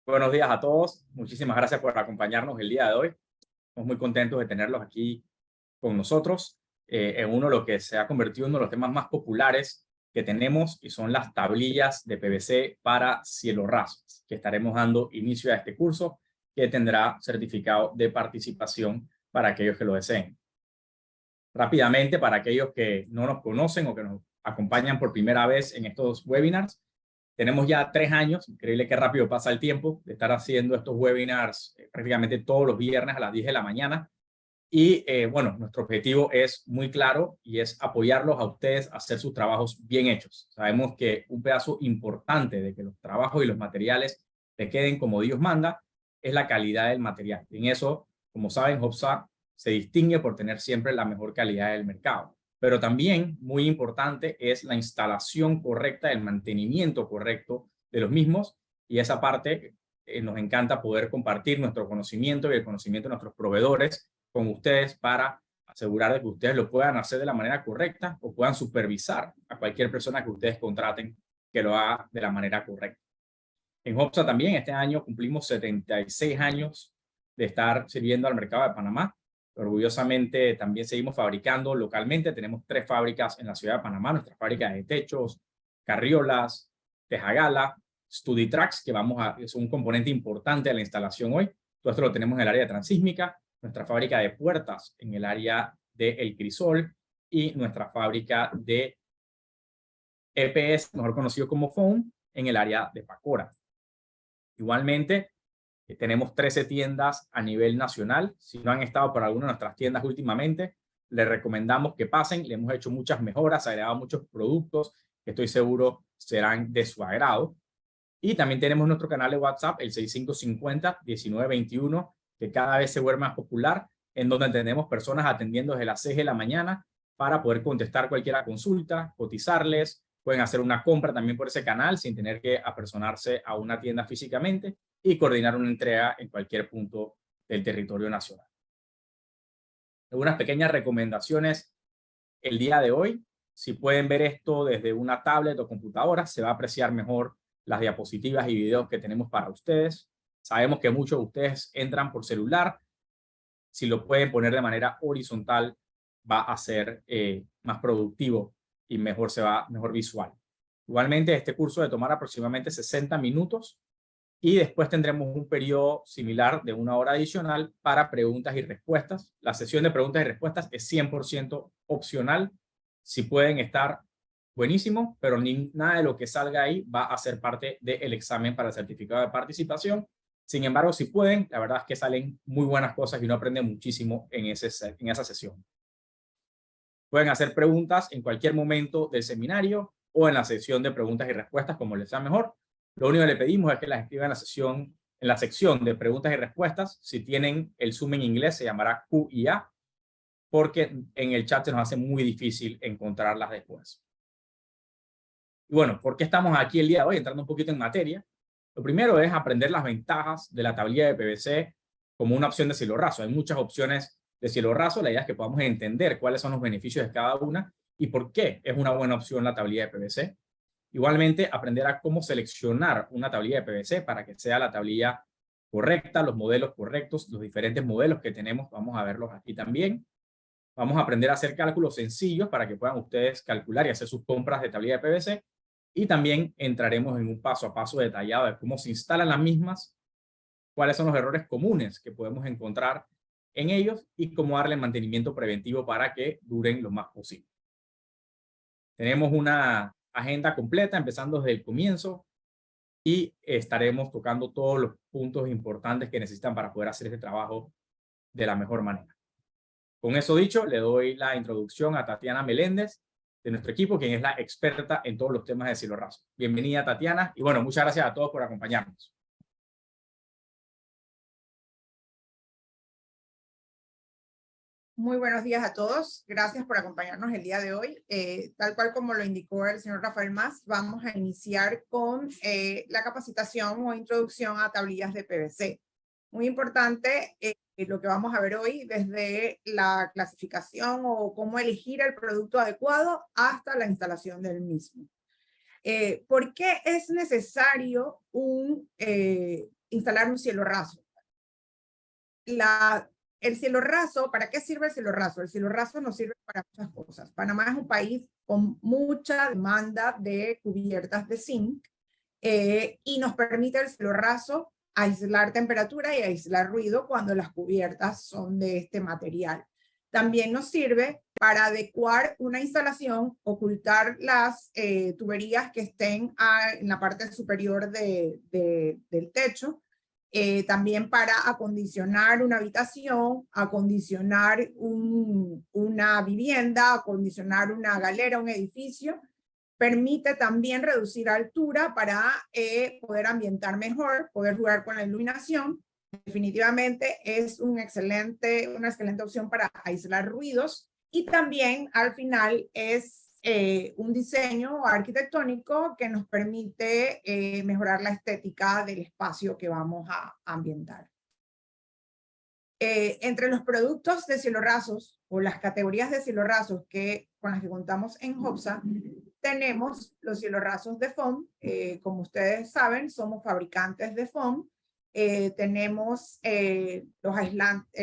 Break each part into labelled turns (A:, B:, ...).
A: Buenos días a todos. Muchísimas gracias por acompañarnos el día de hoy. Estamos muy contentos de tenerlos aquí con nosotros en uno de lo que se ha convertido en uno de los temas más populares que tenemos y son las tablillas de PVC para cielo raso, que estaremos dando inicio a este curso que tendrá certificado de participación para aquellos que lo deseen. Rápidamente, para aquellos que no nos conocen o que nos acompañan por primera vez en estos webinars, tenemos ya 3 años, increíble qué rápido pasa el tiempo, de estar haciendo estos webinars prácticamente todos los viernes a las 10 de la mañana. Y bueno, nuestro objetivo es muy claro y es apoyarlos a ustedes a hacer sus trabajos bien hechos. Sabemos que un pedazo importante de que los trabajos y los materiales te queden como Dios manda es la calidad del material. Y en eso, como saben, HubSpot se distingue por tener siempre la mejor calidad del mercado. Pero también, muy importante, es la instalación correcta, el mantenimiento correcto de los mismos. Y esa parte nos encanta poder compartir nuestro conocimiento y el conocimiento de nuestros proveedores con ustedes para asegurar de que ustedes lo puedan hacer de la manera correcta o puedan supervisar a cualquier persona que ustedes contraten que lo haga de la manera correcta. En HubSpot también este año cumplimos 76 años de estar sirviendo al mercado de Panamá. Orgullosamente también seguimos fabricando localmente. Tenemos 3 fábricas en la ciudad de Panamá, nuestras fábricas de techos, carriolas, tejagala, StudiTrax, que es un componente importante de la instalación hoy. Todo esto lo tenemos en el área de transísmica, nuestra fábrica de puertas en el área de El Crisol y nuestra fábrica de EPS, mejor conocido como Foam, en el área de Pacora. Igualmente, tenemos 13 tiendas a nivel nacional. Si no han estado por alguna de nuestras tiendas últimamente, les recomendamos que pasen. Le hemos hecho muchas mejoras, agregado muchos productos que estoy seguro serán de su agrado. Y también tenemos nuestro canal de WhatsApp, el 6550-1921, que cada vez se vuelve más popular, en donde tenemos personas atendiendo desde las 6 de la mañana para poder contestar cualquier consulta, cotizarles. Pueden hacer una compra también por ese canal sin tener que apersonarse a una tienda físicamente y coordinar una entrega en cualquier punto del territorio nacional. Algunas pequeñas recomendaciones el día de hoy. Si pueden ver esto desde una tablet o computadora, se va a apreciar mejor las diapositivas y videos que tenemos para ustedes. Sabemos que muchos de ustedes entran por celular. Si lo pueden poner de manera horizontal, va a ser más productivo y mejor visual. Igualmente, este curso de tomar aproximadamente 60 minutos y después tendremos un periodo similar de 1 hora adicional para preguntas y respuestas. La sesión de preguntas y respuestas es 100% opcional. Si pueden estar, buenísimo, pero nada de lo que salga ahí va a ser parte del examen para el certificado de participación. Sin embargo, si pueden, la verdad es que salen muy buenas cosas y uno aprende muchísimo en esa sesión. Pueden hacer preguntas en cualquier momento del seminario o en la sesión de preguntas y respuestas, como les sea mejor. Lo único que le pedimos es que las escriban en la sección de preguntas y respuestas. Si tienen el Zoom en inglés, se llamará Q&A, porque en el chat se nos hace muy difícil encontrarlas después. Y bueno, ¿por qué estamos aquí el día de hoy? Entrando un poquito en materia. Lo primero es aprender las ventajas de la tablilla de PVC como una opción de cielo raso. Hay muchas opciones de cielo raso. La idea es que podamos entender cuáles son los beneficios de cada una y por qué es una buena opción la tablilla de PVC. Igualmente, aprender a cómo seleccionar una tablilla de PVC para que sea la tablilla correcta, los modelos correctos, los diferentes modelos que tenemos. Vamos a verlos aquí también. Vamos a aprender a hacer cálculos sencillos para que puedan ustedes calcular y hacer sus compras de tablilla de PVC. Y también entraremos en un paso a paso detallado de cómo se instalan las mismas, cuáles son los errores comunes que podemos encontrar en ellos y cómo darle mantenimiento preventivo para que duren lo más posible. Tenemos una agenda completa empezando desde el comienzo y estaremos tocando todos los puntos importantes que necesitan para poder hacer este trabajo de la mejor manera. Con eso dicho, le doy la introducción a Tatiana Meléndez de nuestro equipo, quien es la experta en todos los temas de cielo raso. Bienvenida, Tatiana, y bueno, muchas gracias a todos por acompañarnos.
B: Muy buenos días a todos. Gracias por acompañarnos el día de hoy. Tal cual como lo indicó el señor Rafael Mas, vamos a iniciar con la capacitación o introducción a tablillas de PVC. Muy importante lo que vamos a ver hoy, desde la clasificación o cómo elegir el producto adecuado hasta la instalación del mismo. ¿Por qué es necesario un instalar un cielo raso. El cielo raso, ¿para qué sirve el cielo raso? El cielo raso nos sirve para muchas cosas. Panamá es un país con mucha demanda de cubiertas de zinc y nos permite el cielo raso aislar temperatura y aislar ruido cuando las cubiertas son de este material. También nos sirve para adecuar una instalación, ocultar las tuberías que estén en la parte superior del techo, también para acondicionar una habitación, acondicionar una vivienda, acondicionar una galera, un edificio. Permite también reducir altura para poder ambientar mejor, poder jugar con la iluminación. Definitivamente es una excelente opción para aislar ruidos y también al final es un diseño arquitectónico que nos permite mejorar la estética del espacio que vamos a ambientar. Entre los productos de cielo rasos o las categorías de cielo rasos con las que contamos en HOPSA, tenemos los cielos rasos de foam. Como ustedes saben, somos fabricantes de foam. Tenemos el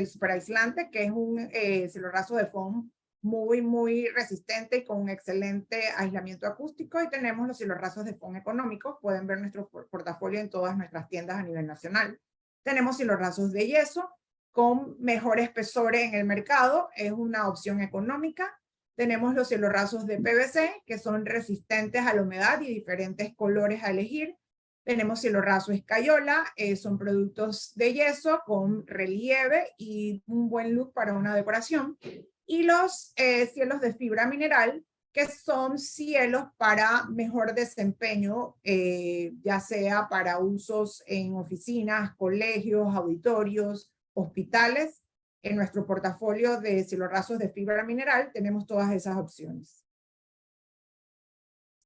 B: super aislante, que es un cielo raso de foam muy resistente y con un excelente aislamiento acústico. Y tenemos los cielos rasos de foam económicos. Pueden ver nuestro portafolio en todas nuestras tiendas a nivel nacional. Tenemos cielos rasos de yeso con mejor espesor en el mercado. Es una opción económica. Tenemos los cielos rasos de PVC, que son resistentes a la humedad y diferentes colores a elegir. Tenemos cielo raso escayola, son productos de yeso con relieve y un buen look para una decoración. Y los cielos de fibra mineral, que son cielos para mejor desempeño, ya sea para usos en oficinas, colegios, auditorios, hospitales. En nuestro portafolio de cielos rasos de fibra mineral tenemos todas esas opciones.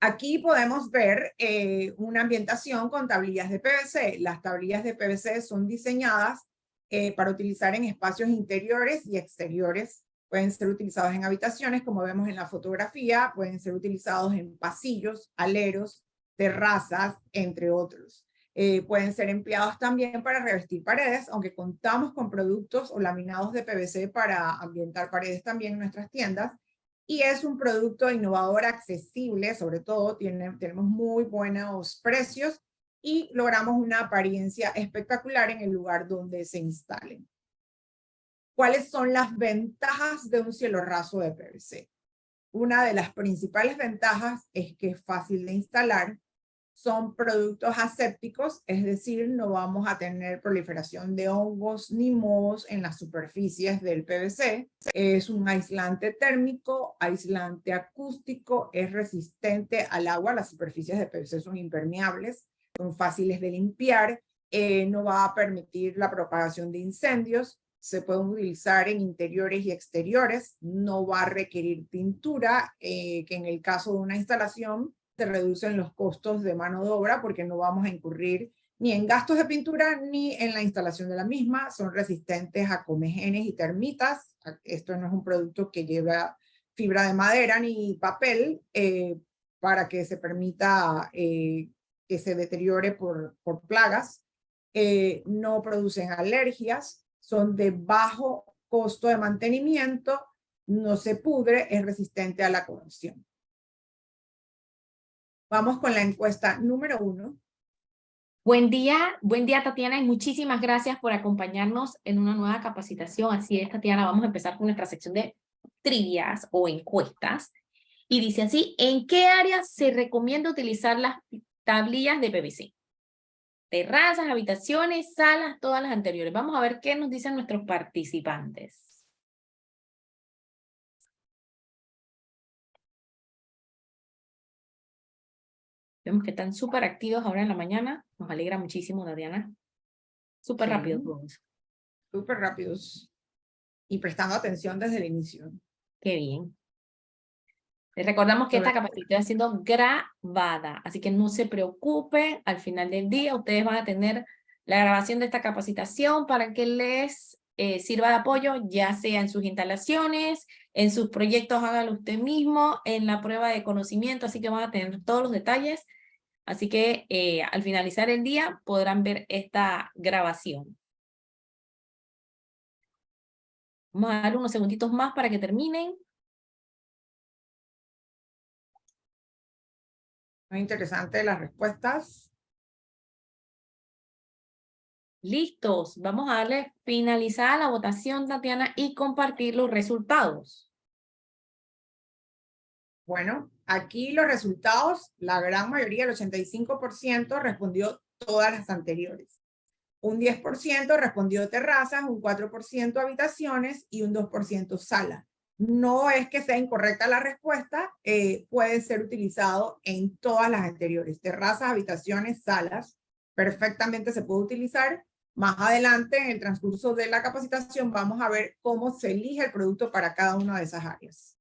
B: Aquí podemos ver una ambientación con tablillas de PVC. Las tablillas de PVC son diseñadas para utilizar en espacios interiores y exteriores. Pueden ser utilizados en habitaciones, como vemos en la fotografía, pueden ser utilizados en pasillos, aleros, terrazas, entre otros. Pueden ser empleados también para revestir paredes, aunque contamos con productos o laminados de PVC para ambientar paredes también en nuestras tiendas. Y es un producto innovador, accesible, sobre todo tenemos muy buenos precios y logramos una apariencia espectacular en el lugar donde se instalen. ¿Cuáles son las ventajas de un cielo raso de PVC? Una de las principales ventajas es que es fácil de instalar. Son productos asépticos, es decir, no vamos a tener proliferación de hongos ni mohos en las superficies del PVC. Es un aislante térmico, aislante acústico, es resistente al agua. Las superficies de PVC son impermeables, son fáciles de limpiar, no va a permitir la propagación de incendios. Se pueden utilizar en interiores y exteriores, no va a requerir pintura, que en el caso de una instalación se reducen los costos de mano de obra porque no vamos a incurrir ni en gastos de pintura ni en la instalación de la misma. Son resistentes a comegenes y termitas. Esto no es un producto que lleva fibra de madera ni papel para que se permita que se deteriore por plagas. No producen alergias, son de bajo costo de mantenimiento, no se pudre, es resistente a la corrosión. Vamos con la encuesta número 1.
C: Buen día Tatiana, y muchísimas gracias por acompañarnos en una nueva capacitación. Así es, Tatiana, vamos a empezar con nuestra sección de trivias o encuestas. Y dice así: ¿en qué áreas se recomienda utilizar las tablillas de PVC? Terrazas, habitaciones, salas, todas las anteriores. Vamos a ver qué nos dicen nuestros participantes. Vemos que están súper activos ahora en la mañana. Nos alegra muchísimo, Tatiana. Súper rápido todos.
B: Súper rápidos. Y prestando atención desde el inicio.
C: Qué bien. Les recordamos que esta capacitación está siendo grabada, así que no se preocupen. Al final del día ustedes van a tener la grabación de esta capacitación para que les sirva de apoyo, ya sea en sus instalaciones, en sus proyectos, hágalo usted mismo, en la prueba de conocimiento, así que van a tener todos los detalles Así que al finalizar el día podrán ver esta grabación. Vamos a dar unos segunditos más para que terminen.
B: Muy interesante las respuestas.
C: Listos. Vamos a darle finalizada la votación, Tatiana, y compartir los resultados.
B: Bueno, aquí los resultados, la gran mayoría, el 85%, respondió todas las anteriores. Un 10% respondió terrazas, un 4% habitaciones y un 2% sala. No es que sea incorrecta la respuesta, puede ser utilizado en todas las anteriores. Terrazas, habitaciones, salas, perfectamente se puede utilizar. Más adelante, en el transcurso de la capacitación, vamos a ver cómo se elige el producto para cada una de esas áreas.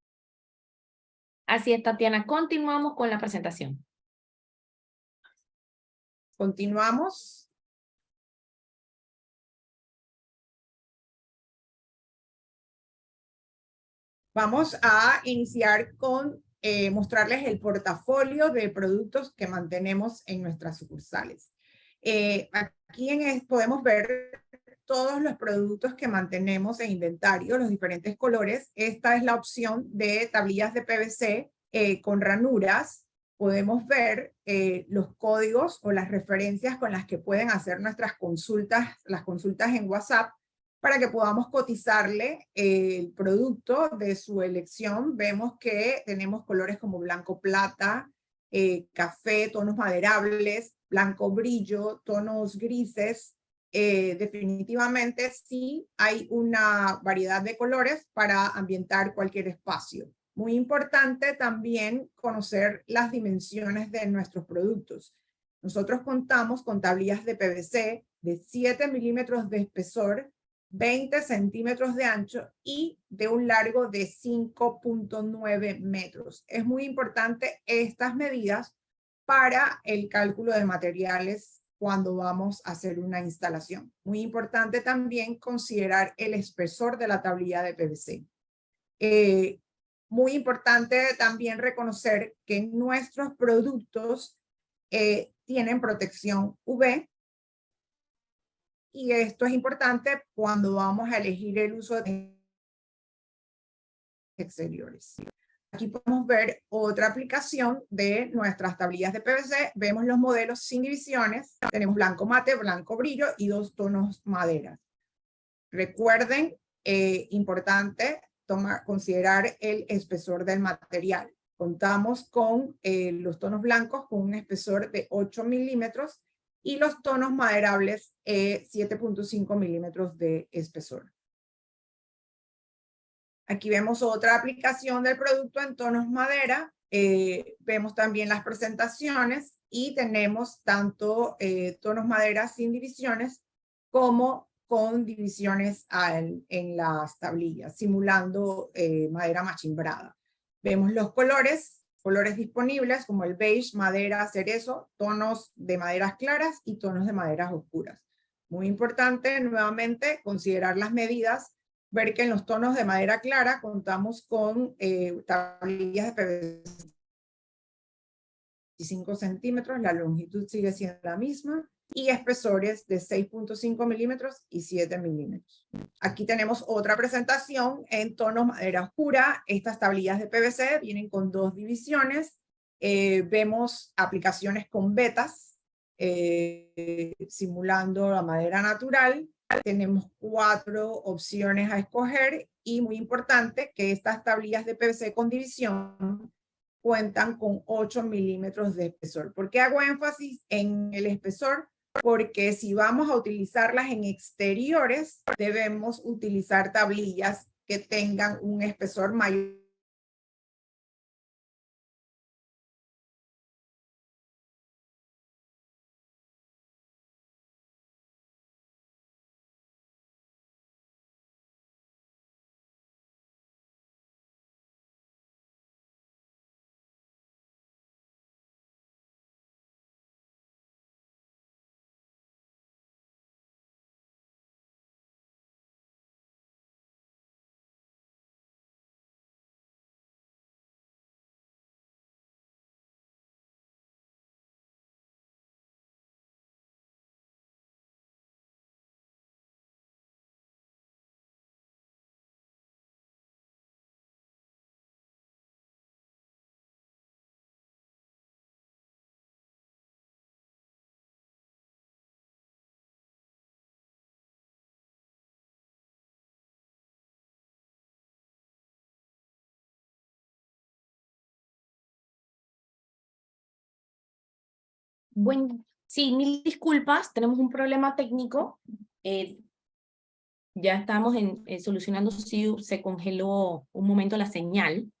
C: Así es, Tatiana. Continuamos con la presentación.
B: Continuamos. Vamos a iniciar con mostrarles el portafolio de productos que mantenemos en nuestras sucursales. Aquí podemos ver todos los productos que mantenemos en inventario, los diferentes colores. Esta es la opción de tablillas de PVC con ranuras. Podemos ver los códigos o las referencias con las que pueden hacer nuestras consultas, las consultas en WhatsApp, para que podamos cotizarle el producto de su elección. Vemos que tenemos colores como blanco plata, café, tonos maderables, blanco brillo, tonos grises. Definitivamente sí hay una variedad de colores para ambientar cualquier espacio. Muy importante también conocer las dimensiones de nuestros productos. Nosotros contamos con tablillas de PVC de 7 milímetros de espesor, 20 centímetros de ancho y de un largo de 5.9 metros. Es muy importante estas medidas para el cálculo de materiales cuando vamos a hacer una instalación. Muy importante también considerar el espesor de la tablilla de PVC. Muy importante también reconocer que nuestros productos tienen protección UV, y esto es importante cuando vamos a elegir el uso de exteriores. Aquí podemos ver otra aplicación de nuestras tablillas de PVC. Vemos los modelos sin divisiones. Tenemos blanco mate, blanco brillo y 2 tonos madera. Recuerden, importante considerar el espesor del material. Contamos con los tonos blancos con un espesor de 8 milímetros y los tonos maderables 7.5 milímetros de espesor. Aquí vemos otra aplicación del producto en tonos madera. Vemos también las presentaciones y tenemos tanto tonos madera sin divisiones como con divisiones en las tablillas, simulando madera machimbrada. Vemos los colores disponibles como el beige, madera, cerezo, tonos de maderas claras y tonos de maderas oscuras. Muy importante, nuevamente, considerar las medidas, ver que en los tonos de madera clara contamos con tablillas de PVC 25 centímetros, la longitud sigue siendo la misma, y espesores de 6.5 milímetros y 7 milímetros. Aquí tenemos otra presentación en tono madera oscura. Estas tablillas de PVC vienen con 2 divisiones. Vemos aplicaciones con vetas, simulando la madera natural. Tenemos 4 opciones a escoger y muy importante que estas tablillas de PVC con división cuentan con 8 milímetros de espesor. ¿Por qué hago énfasis en el espesor? Porque si vamos a utilizarlas en exteriores, debemos utilizar tablillas que tengan un espesor mayor
C: Sí, mil disculpas, tenemos un problema técnico. Ya estamos solucionando si se congeló un momento la señal.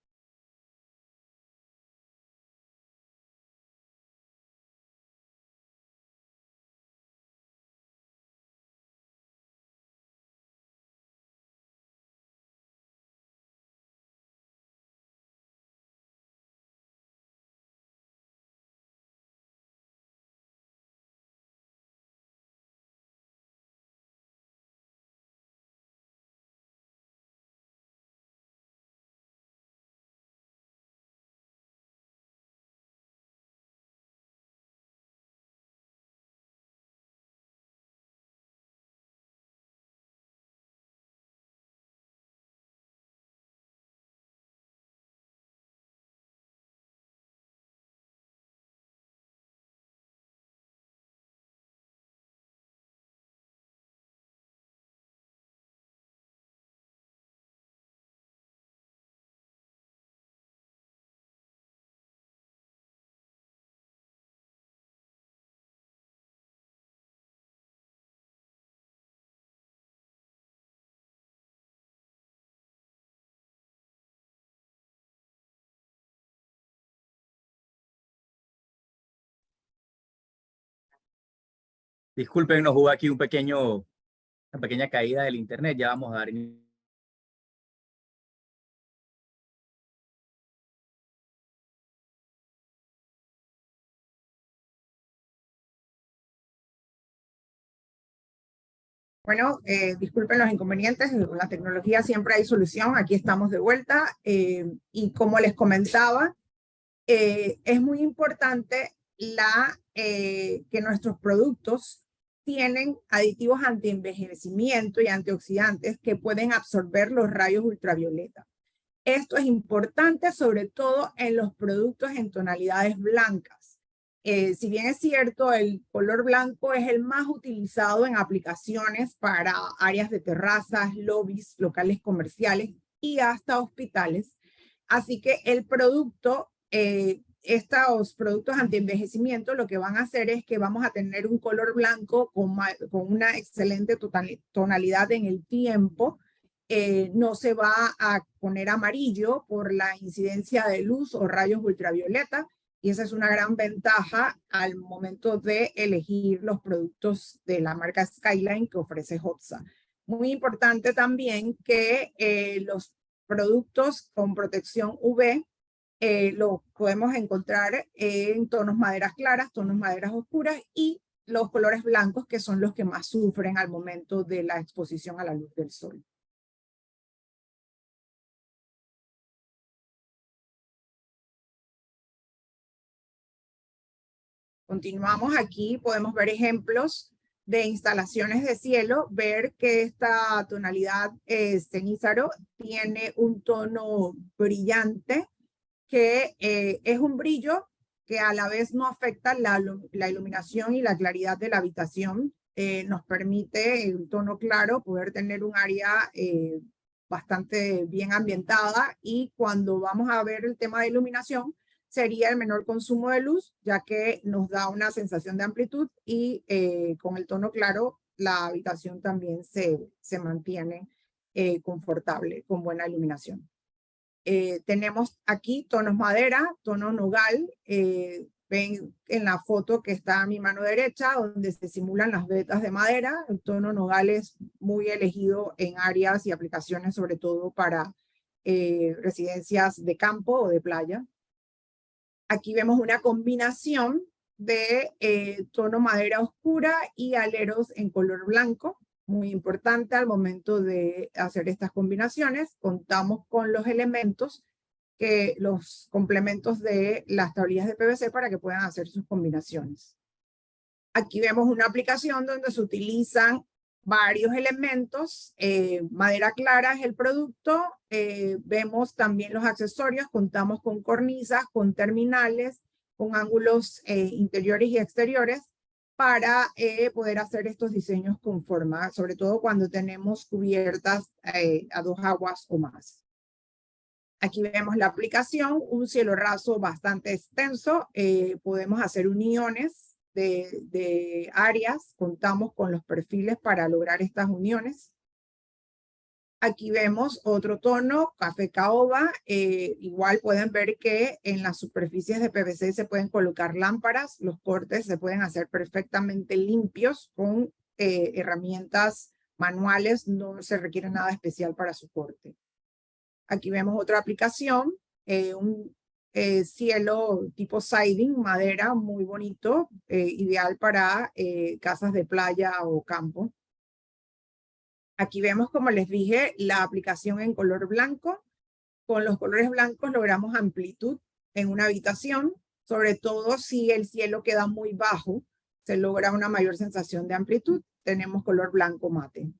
A: Disculpen, nos hubo aquí una pequeña caída del internet. Ya vamos a dar inicio.
B: Bueno, disculpen los inconvenientes, con la tecnología siempre hay solución, aquí estamos de vuelta y como les comentaba, es muy importante que nuestros productos tienen aditivos antienvejecimiento y antioxidantes que pueden absorber los rayos ultravioleta. Esto es importante sobre todo en los productos en tonalidades blancas. Si bien es cierto, el color blanco es el más utilizado en aplicaciones para áreas de terrazas, lobbies, locales comerciales y hasta hospitales. Así que estos productos antienvejecimiento lo que van a hacer es que vamos a tener un color blanco con una excelente tonalidad en el tiempo. No se va a poner amarillo por la incidencia de luz o rayos ultravioleta. Y esa es una gran ventaja al momento de elegir los productos de la marca Skyline que ofrece Hotza. Muy importante también que los productos con protección UV los podemos encontrar en tonos maderas claras, tonos maderas oscuras y los colores blancos que son los que más sufren al momento de la exposición a la luz del sol. Continuamos aquí, podemos ver ejemplos de instalaciones de cielo, ver que esta tonalidad cenízaro tiene un tono brillante, que es un brillo que a la vez no afecta la iluminación y la claridad de la habitación. Nos permite en un tono claro poder tener un área bastante bien ambientada y cuando vamos a ver el tema de iluminación, sería el menor consumo de luz, ya que nos da una sensación de amplitud y con el tono claro, la habitación también se mantiene confortable, con buena iluminación. Tenemos aquí tonos madera, tono nogal. Ven en la foto que está a mi mano derecha, donde se simulan las vetas de madera. El tono nogal es muy elegido en áreas y aplicaciones, sobre todo para residencias de campo o de playa. Aquí vemos una combinación de tono madera oscura y aleros en color blanco. Muy importante al momento de hacer estas combinaciones. Contamos con los elementos, los complementos de las tablillas de PVC para que puedan hacer sus combinaciones. Aquí vemos una aplicación donde se utilizan varios elementos. Madera clara es el producto. Vemos también los accesorios. Contamos con cornisas, con terminales, con ángulos interiores y exteriores para poder hacer estos diseños con forma, sobre todo cuando tenemos cubiertas a 2 aguas o más. Aquí vemos la aplicación, un cielo raso bastante extenso. Podemos hacer uniones de áreas contamos con los perfiles para lograr estas uniones. Aquí vemos otro tono, café caoba. Igual pueden ver que en las superficies de PVC se pueden colocar lámparas. Los cortes se pueden hacer perfectamente limpios con herramientas manuales. No se requiere nada especial para su corte. Aquí vemos otra aplicación, un cielo tipo siding, madera, muy bonito, ideal para casas de playa o campo. Aquí vemos, como les dije, la aplicación en color blanco. Con los colores blancos logramos amplitud en una habitación, sobre todo si el cielo queda muy bajo, se logra una mayor sensación de amplitud. Tenemos color blanco mate.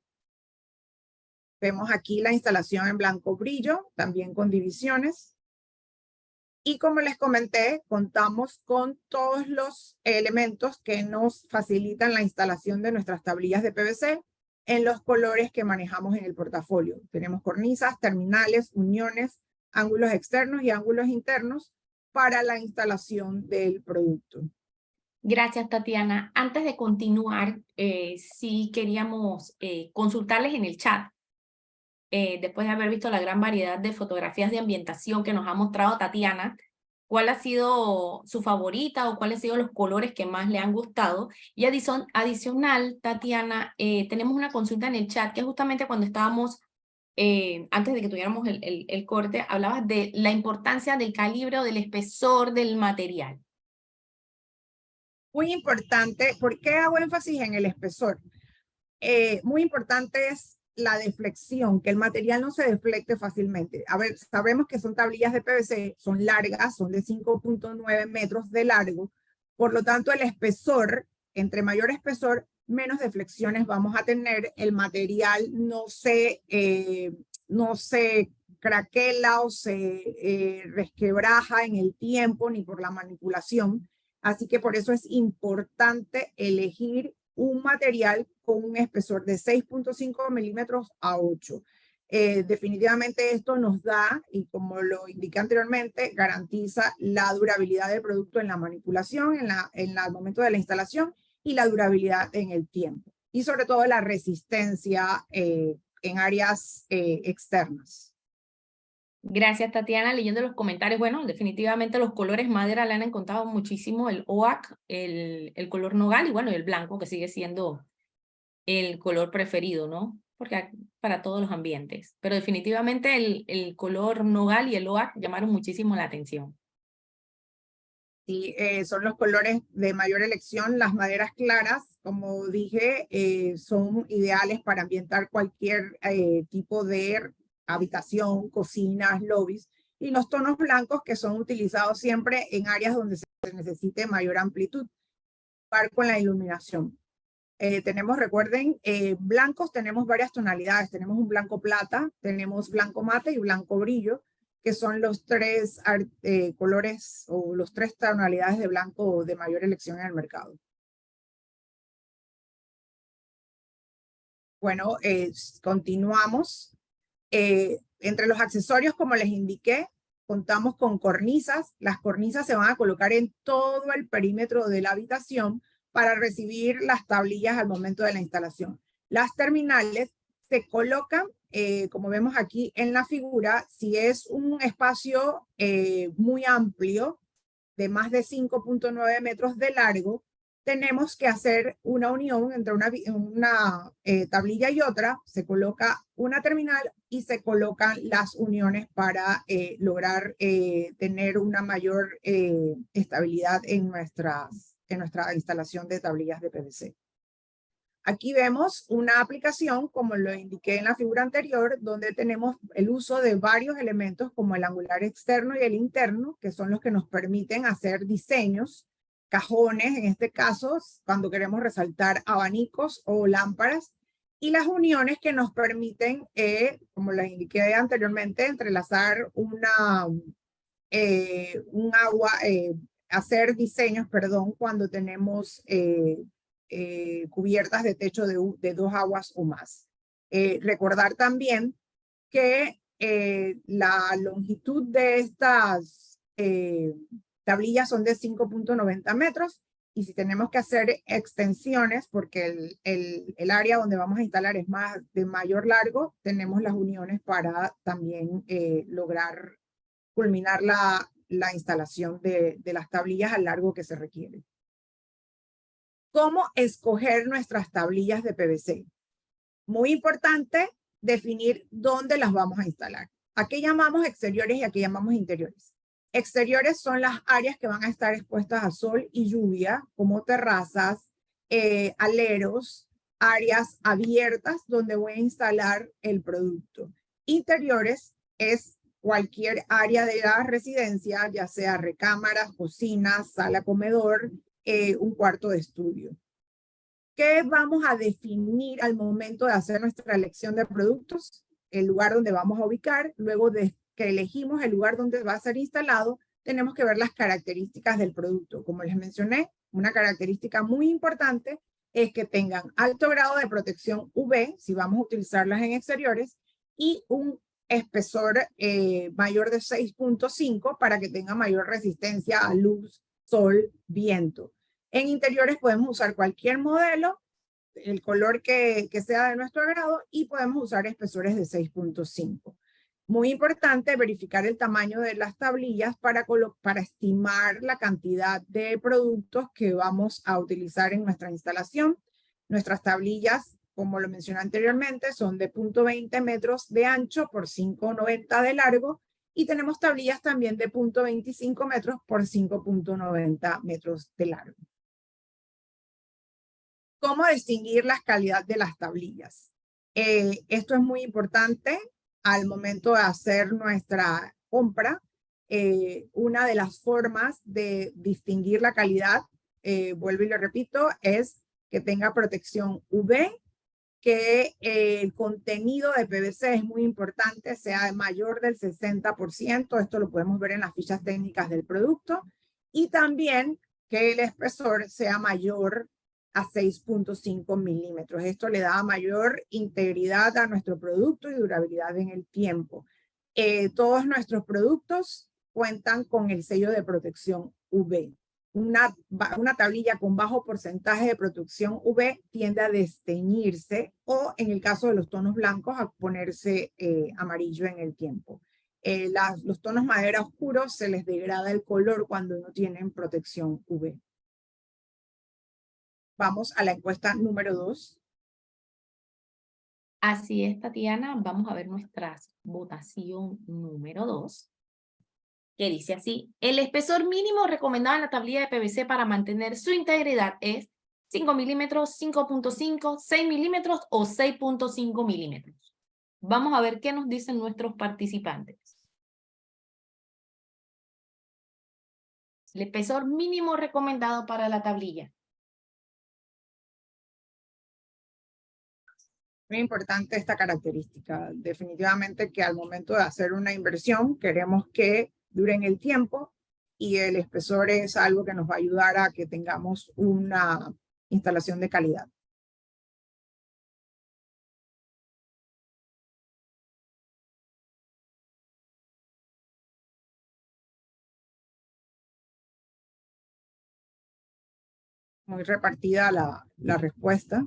B: Vemos aquí la instalación en blanco brillo, también con divisiones. Y como les comenté, contamos con todos los elementos que nos facilitan la instalación de nuestras tablillas de PVC en los colores que manejamos en el portafolio. Tenemos cornisas, terminales, uniones, ángulos externos y ángulos internos para la instalación del producto.
C: Gracias, Tatiana. Antes de continuar, sí queríamos consultarles en el chat. Después de haber visto la gran variedad de fotografías de ambientación que nos ha mostrado Tatiana, ¿cuál ha sido su favorita o cuáles han sido los colores que más le han gustado? Y adicional, Tatiana, tenemos una consulta en el chat que justamente cuando estábamos, antes de que tuviéramos el corte, hablabas de la importancia del calibre o del espesor del material.
B: Muy importante. ¿Por qué hago énfasis en el espesor? Muy importante es la deflexión, que el material no se deflecte fácilmente. A ver, sabemos que son tablillas de PVC, son largas, son de 5.9 metros de largo, por lo tanto el espesor, entre mayor espesor, menos deflexiones vamos a tener, el material no se craquela o se resquebraja en el tiempo ni por la manipulación, así que por eso es importante elegir un material con un espesor de 6.5 milímetros a 8. Definitivamente esto nos da, y como lo indiqué anteriormente, garantiza la durabilidad del producto en la manipulación, en el momento de la instalación, y la durabilidad en el tiempo. Y sobre todo la resistencia en áreas externas.
C: Gracias, Tatiana. Leyendo los comentarios, bueno, definitivamente los colores madera le han encontrado muchísimo, el oak, el color nogal y bueno, el blanco, que sigue siendo el color preferido, ¿no? Porque para todos los ambientes. Pero definitivamente el color nogal y el oak llamaron muchísimo la atención.
B: Sí, son los colores de mayor elección. Las maderas claras, como dije, son ideales para ambientar cualquier tipo de habitación, cocinas, lobbies, y los tonos blancos que son utilizados siempre en áreas donde se necesite mayor amplitud con la iluminación. Tenemos, recuerden, blancos, tenemos varias tonalidades. Tenemos un blanco plata, tenemos blanco mate y blanco brillo, que son los tres colores o los tres tonalidades de blanco de mayor elección en el mercado. Bueno, continuamos. Entre los accesorios, como les indiqué, contamos con cornisas. Las cornisas se van a colocar en todo el perímetro de la habitación para recibir las tablillas al momento de la instalación. Las terminales se colocan, como vemos aquí en la figura, si es un espacio muy amplio, de más de 5.9 metros de largo, tenemos que hacer una unión entre una tablilla y otra. Se coloca una terminal y se colocan las uniones para lograr tener una mayor estabilidad en nuestra instalación de tablillas de PVC. Aquí vemos una aplicación, como lo indiqué en la figura anterior, donde tenemos el uso de varios elementos como el angular externo y el interno, que son los que nos permiten hacer diseños, cajones, en este caso, cuando queremos resaltar abanicos o lámparas, y las uniones que nos permiten, como les indiqué anteriormente, entrelazar hacer diseños, cuando tenemos cubiertas de techo de 2 aguas o más. Recordar también que la longitud de estas tablillas son de 5.90 metros y si tenemos que hacer extensiones, porque el área donde vamos a instalar es de mayor largo, tenemos las uniones para también lograr culminar la instalación de las tablillas al largo que se requiere. ¿Cómo escoger nuestras tablillas de PVC? Muy importante definir dónde las vamos a instalar. Aquí llamamos exteriores y aquí llamamos interiores. Exteriores son las áreas que van a estar expuestas a sol y lluvia, como terrazas, aleros, áreas abiertas donde voy a instalar el producto. Interiores es cualquier área de la residencia, ya sea recámaras, cocinas, sala, comedor, un cuarto de estudio. ¿Qué vamos a definir al momento de hacer nuestra elección de productos? El lugar donde vamos a ubicar. Luego de que elegimos el lugar donde va a ser instalado, tenemos que ver las características del producto. Como les mencioné, una característica muy importante es que tengan alto grado de protección UV, si vamos a utilizarlas en exteriores, y un espesor mayor de 6.5 para que tenga mayor resistencia a luz, sol, viento. En interiores podemos usar cualquier modelo, el color que sea de nuestro agrado, y podemos usar espesores de 6.5. Muy importante verificar el tamaño de las tablillas para estimar la cantidad de productos que vamos a utilizar en nuestra instalación. Nuestras tablillas, como lo mencioné anteriormente, son de 0.20 metros de ancho por 5.90 de largo, y tenemos tablillas también de 0.25 metros por 5.90 metros de largo. ¿Cómo distinguir la calidad de las tablillas? Esto es muy importante al momento de hacer nuestra compra. Una de las formas de distinguir la calidad, vuelvo y lo repito, es que tenga protección UV, que el contenido de PVC es muy importante, sea mayor del 60%, esto lo podemos ver en las fichas técnicas del producto, y también que el espesor sea mayor a 6.5 milímetros. Esto le da mayor integridad a nuestro producto y durabilidad en el tiempo. Todos nuestros productos cuentan con el sello de protección UV. Una tablilla con bajo porcentaje de protección UV tiende a desteñirse o, en el caso de los tonos blancos, a ponerse amarillo en el tiempo. Los tonos madera oscuros se les degrada el color cuando no tienen protección UV. Vamos a la encuesta número 2.
C: Así es, Tatiana. Vamos a ver nuestra votación número 2. Que dice así: el espesor mínimo recomendado en la tablilla de PVC para mantener su integridad es 5 milímetros, 5.5, 6 milímetros o 6.5 milímetros. Vamos a ver qué nos dicen nuestros participantes. El espesor mínimo recomendado para la tablilla.
B: Muy importante esta característica. Definitivamente que al momento de hacer una inversión queremos que dure en el tiempo, y el espesor es algo que nos va a ayudar a que tengamos una instalación de calidad. Muy repartida la respuesta.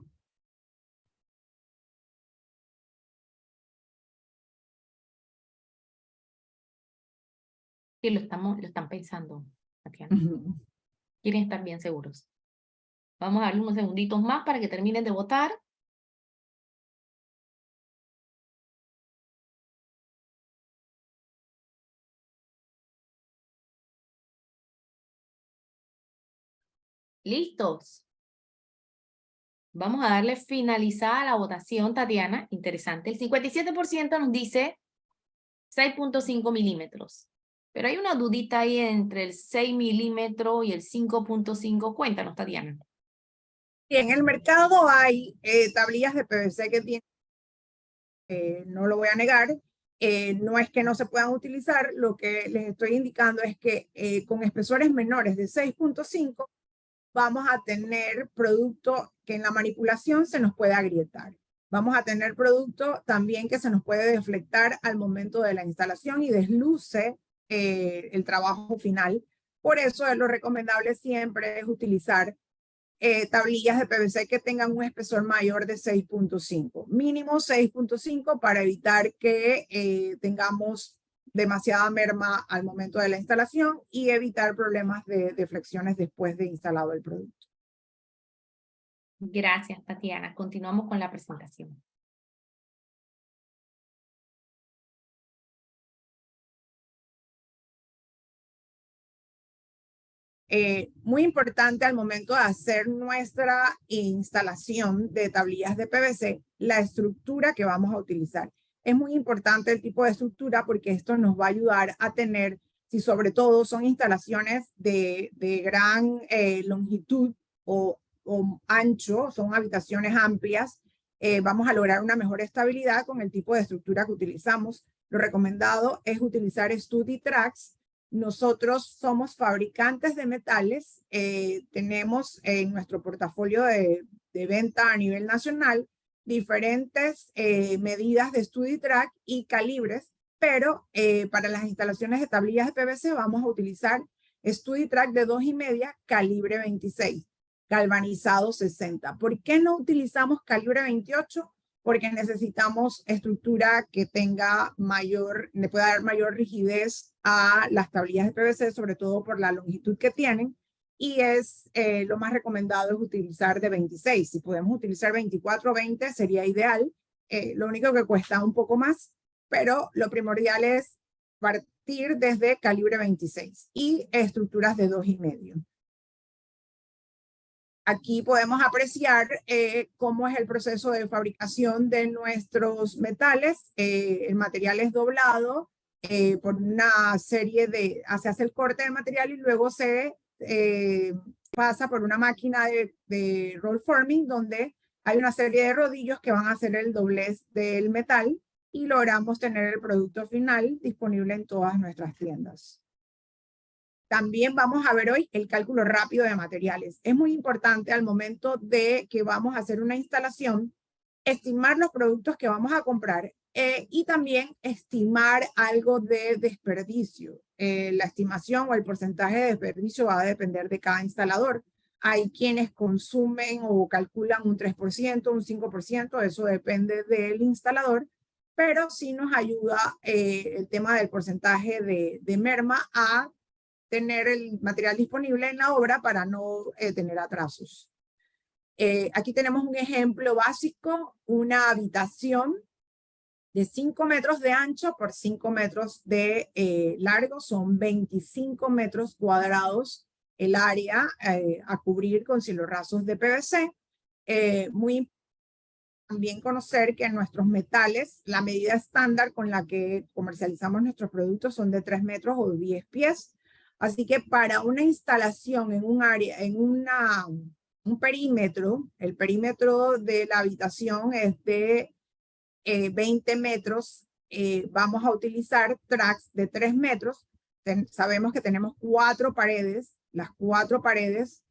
C: Sí, lo están pensando, Tatiana. Quieren estar bien seguros. Vamos a darle unos segunditos más para que terminen de votar. ¿Listos? Vamos a darle finalizada la votación, Tatiana. Interesante. El 57% nos dice 6.5 milímetros. Pero hay una dudita ahí entre el 6 milímetros y el 5.5. Cuéntanos, Tatiana.
B: En el mercado hay tablillas de PVC que tienen, no lo voy a negar, no es que no se puedan utilizar, lo que les estoy indicando es que con espesores menores de 6.5 vamos a tener producto que en la manipulación se nos puede agrietar. Vamos a tener producto también que se nos puede deflectar al momento de la instalación y desluce el trabajo final Por eso lo recomendable siempre es utilizar tablillas de PVC que tengan un espesor mayor de 6.5, mínimo 6.5 para evitar que tengamos demasiada merma al momento de la instalación y evitar problemas de flexiones después de instalado el producto.
C: Gracias, Tatiana. Continuamos con la presentación.
B: Muy importante al momento de hacer nuestra instalación de tablillas de PVC, la estructura que vamos a utilizar. Es muy importante el tipo de estructura porque esto nos va a ayudar a tener, si sobre todo son instalaciones de gran longitud o ancho, son habitaciones amplias, vamos a lograr una mejor estabilidad con el tipo de estructura que utilizamos. Lo recomendado es utilizar StudiTrax. Nosotros somos fabricantes de metales, tenemos en nuestro portafolio de venta a nivel nacional diferentes medidas de StudiTrax y calibres, pero para las instalaciones de tablillas de PVC vamos a utilizar StudiTrax de 2,5, calibre 26, galvanizado 60. ¿Por qué no utilizamos calibre 28? Porque necesitamos estructura que tenga le pueda dar mayor rigidez a las tablillas de PVC, sobre todo por la longitud que tienen, y lo más recomendado es utilizar de 26. Si podemos utilizar 24 o 20 sería ideal, lo único que cuesta un poco más, pero lo primordial es partir desde calibre 26 y estructuras de 2,5. Aquí podemos apreciar cómo es el proceso de fabricación de nuestros metales. El material es doblado por una serie se hace el corte del material y luego se pasa por una máquina de roll forming donde hay una serie de rodillos que van a hacer el doblez del metal y logramos tener el producto final disponible en todas nuestras tiendas. También vamos a ver hoy el cálculo rápido de materiales. Es muy importante al momento de que vamos a hacer una instalación, estimar los productos que vamos a comprar y también estimar algo de desperdicio. La estimación o el porcentaje de desperdicio va a depender de cada instalador. Hay quienes consumen o calculan un 3%, un 5%, eso depende del instalador, pero sí nos ayuda el tema del porcentaje de merma a tener el material disponible en la obra para no tener atrasos. Aquí tenemos un ejemplo básico, una habitación de 5 metros de ancho por 5 metros de largo, son 25 metros cuadrados el área a cubrir con cielorrasos de PVC. Muy importante también conocer que nuestros metales, la medida estándar con la que comercializamos nuestros productos son de 3 metros o 10 pies. Así que para una instalación en un área, en un perímetro, el perímetro de la habitación es de 20 metros, vamos a utilizar tracks de 3 metros. Sabemos que tenemos 4 paredes, las 4 paredes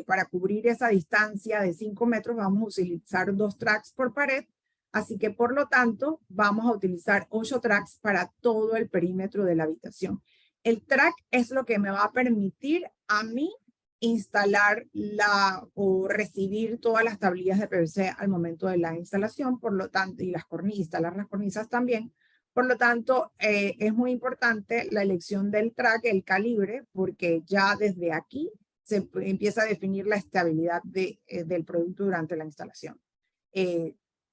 B: para cubrir esa distancia de 5 metros vamos a utilizar 2 tracks por pared. Así que por lo tanto vamos a utilizar 8 tracks para todo el perímetro de la habitación. El track es lo que me va a permitir a mí instalar o recibir todas las tablillas de PVC al momento de la instalación, por lo tanto, y instalar las cornisas también. Por lo tanto, es muy importante la elección del track, el calibre, porque ya desde aquí se empieza a definir la estabilidad del producto durante la instalación.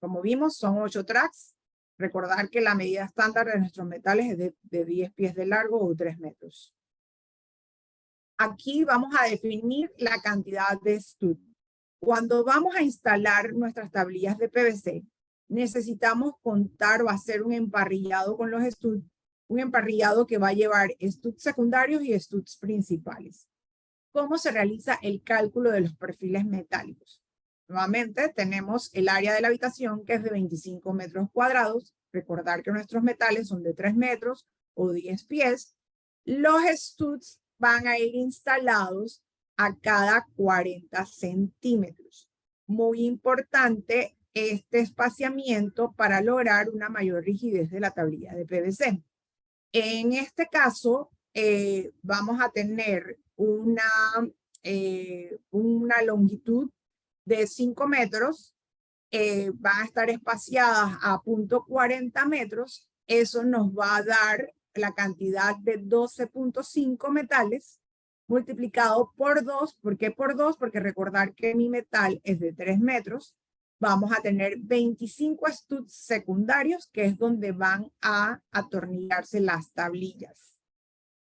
B: Como vimos, son 8 tracks. Recordar que la medida estándar de nuestros metales es de 10 pies de largo o 3 metros. Aquí vamos a definir la cantidad de stud. Cuando vamos a instalar nuestras tablillas de PVC, necesitamos contar o hacer un emparrillado con los stud, un emparrillado que va a llevar studs secundarios y studs principales. ¿Cómo se realiza el cálculo de los perfiles metálicos? Nuevamente tenemos el área de la habitación que es de 25 metros cuadrados. Recordar que nuestros metales son de 3 metros o 10 pies. Los studs van a ir instalados a cada 40 centímetros. Muy importante este espaciamiento para lograr una mayor rigidez de la tablilla de PVC. En este caso, vamos a tener una longitud de 5 metros, van a estar espaciadas a 0.40 metros. Eso nos va a dar la cantidad de 12.5 metales multiplicado por 2. ¿Por qué por 2? Porque recordar que mi metal es de 3 metros. Vamos a tener 25 studs secundarios, que es donde van a atornillarse las tablillas.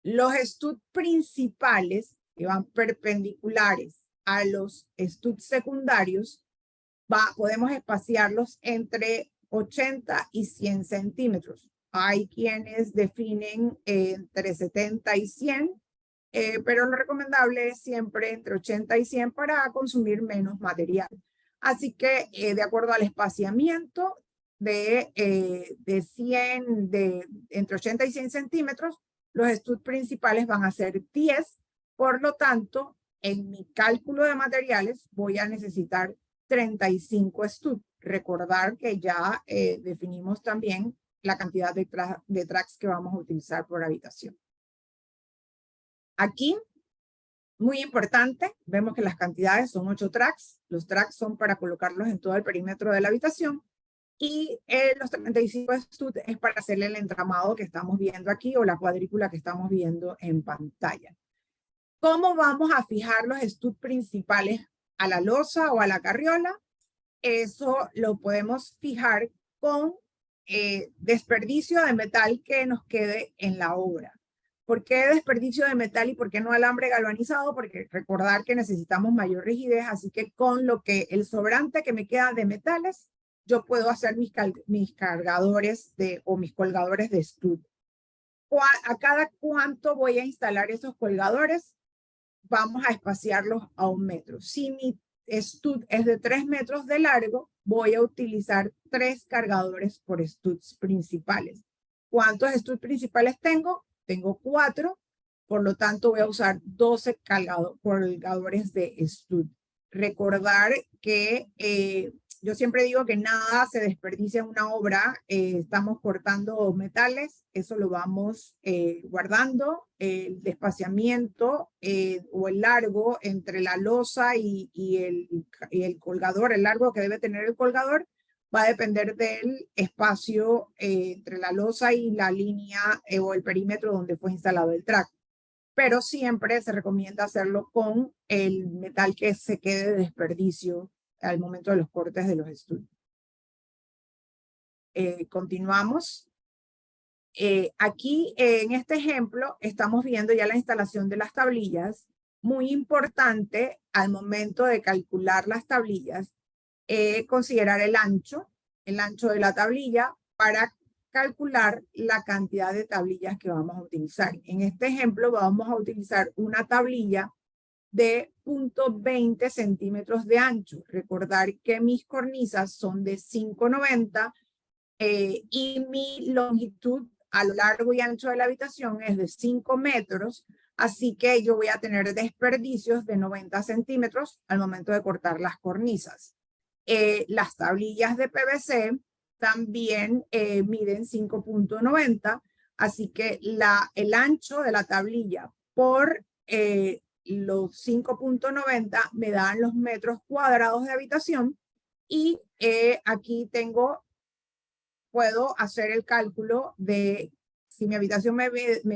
B: Los studs principales, que van perpendiculares a los studs secundarios, podemos espaciarlos entre 80 y 100 centímetros. Hay quienes definen entre 70 y 100, pero lo recomendable es siempre entre 80 y 100 para consumir menos material. Así que de acuerdo al espaciamiento entre 80 y 100 centímetros, los studs principales van a ser 10. Por lo tanto, en mi cálculo de materiales voy a necesitar 35 studs. Recordar que ya definimos también la cantidad de tracks que vamos a utilizar por habitación. Aquí, muy importante, vemos que las cantidades son 8 tracks. Los tracks son para colocarlos en todo el perímetro de la habitación. Y los 35 studs es para hacerle el entramado que estamos viendo aquí o la cuadrícula que estamos viendo en pantalla. ¿Cómo vamos a fijar los studs principales a la losa o a la carriola? Eso lo podemos fijar con desperdicio de metal que nos quede en la obra. ¿Por qué desperdicio de metal y por qué no alambre galvanizado? Porque recordar que necesitamos mayor rigidez, así que con el sobrante que me queda de metales, yo puedo hacer mis cargadores o mis colgadores de stud. ¿A cada cuánto voy a instalar esos colgadores? Vamos a espaciarlos a 1 metro. Si mi stud es de 3 metros de largo, voy a utilizar 3 cargadores por studs principales. ¿Cuántos studs principales tengo? Tengo 4, por lo tanto voy a usar 12 colgadores de stud. Recordar que yo siempre digo que nada se desperdicia en una obra. Estamos cortando metales, eso lo vamos guardando. El despaciamiento o el largo entre la losa y el colgador, el largo que debe tener el colgador, va a depender del espacio entre la losa y la línea o el perímetro donde fue instalado el track. Pero siempre se recomienda hacerlo con el metal que se quede de desperdicio al momento de los cortes de los estudios. Continuamos. Aquí en este ejemplo estamos viendo ya la instalación de las tablillas. Muy importante al momento de calcular las tablillas, considerar el ancho de la tablilla para calcular la cantidad de tablillas que vamos a utilizar. En este ejemplo vamos a utilizar una tablilla de 0.20 centímetros de ancho. Recordar que mis cornisas son de 5.90 y mi longitud a lo largo y ancho de la habitación es de 5 metros. Así que yo voy a tener desperdicios de 90 centímetros al momento de cortar las cornisas. Las tablillas de PVC también miden 5.90, así que el ancho de la tablilla por los 5.90 me dan los metros cuadrados de habitación y aquí puedo hacer el cálculo de si mi habitación me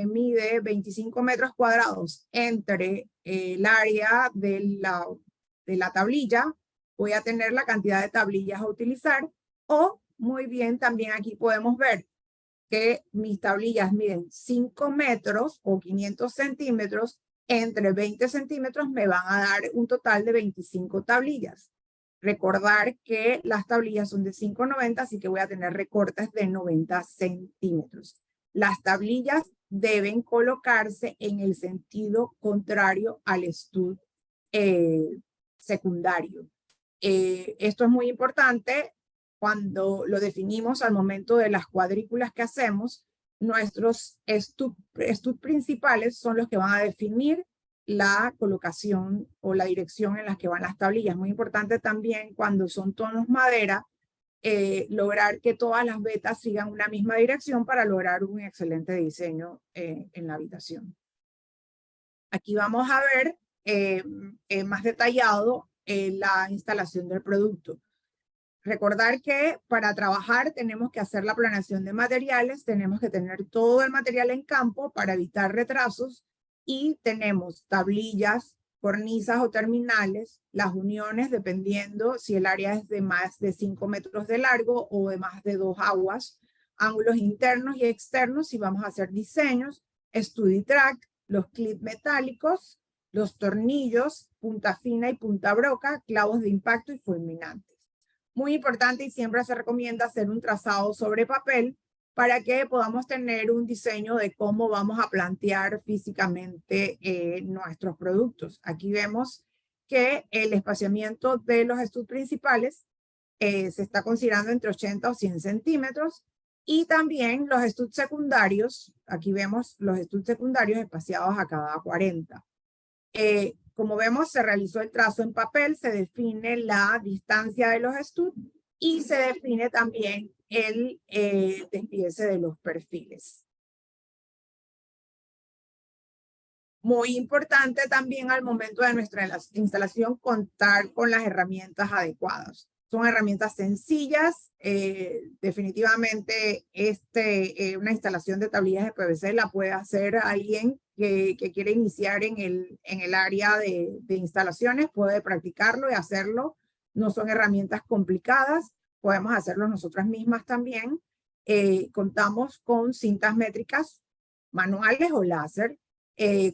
B: mide 25 metros cuadrados entre el área de la tablilla, voy a tener la cantidad de tablillas a utilizar. O muy bien, también aquí podemos ver que mis tablillas miden 5 metros o 500 centímetros. Entre 20 centímetros me van a dar un total de 25 tablillas. Recordar que las tablillas son de 5.90, así que voy a tener recortes de 90 centímetros. Las tablillas deben colocarse en el sentido contrario al stud secundario. Esto es muy importante cuando lo definimos al momento de las cuadrículas que hacemos. Nuestros stud principales son los que van a definir la colocación o la dirección en la que van las tablillas. Muy importante también cuando son tonos madera, lograr que todas las vetas sigan una misma dirección para lograr un excelente diseño en la habitación. Aquí vamos a ver más detallado la instalación del producto. Recordar que para trabajar tenemos que hacer la planeación de materiales, tenemos que tener todo el material en campo para evitar retrasos y tenemos tablillas, cornisas o terminales, las uniones dependiendo si el área es de más de 5 metros de largo o de más de 2 aguas, ángulos internos y externos si vamos a hacer diseños, StudiTrack, los clips metálicos, los tornillos, punta fina y punta broca, clavos de impacto y fulminantes. Muy importante y siempre se recomienda hacer un trazado sobre papel para que podamos tener un diseño de cómo vamos a plantear físicamente nuestros productos. Aquí vemos que el espaciamiento de los estuds principales se está considerando entre 80 o 100 centímetros y también los estuds secundarios, aquí vemos los estuds secundarios espaciados a cada 40. Como vemos, se realizó el trazo en papel, se define la distancia de los estuds y se define también el despiece de los perfiles. Muy importante también al momento de nuestra instalación contar con las herramientas adecuadas. Son herramientas sencillas. Definitivamente una instalación de tablillas de PVC la puede hacer alguien que quiere iniciar en el área de instalaciones. Puede practicarlo y hacerlo. No son herramientas complicadas. Podemos hacerlo nosotras mismas también. Contamos con cintas métricas manuales o láser.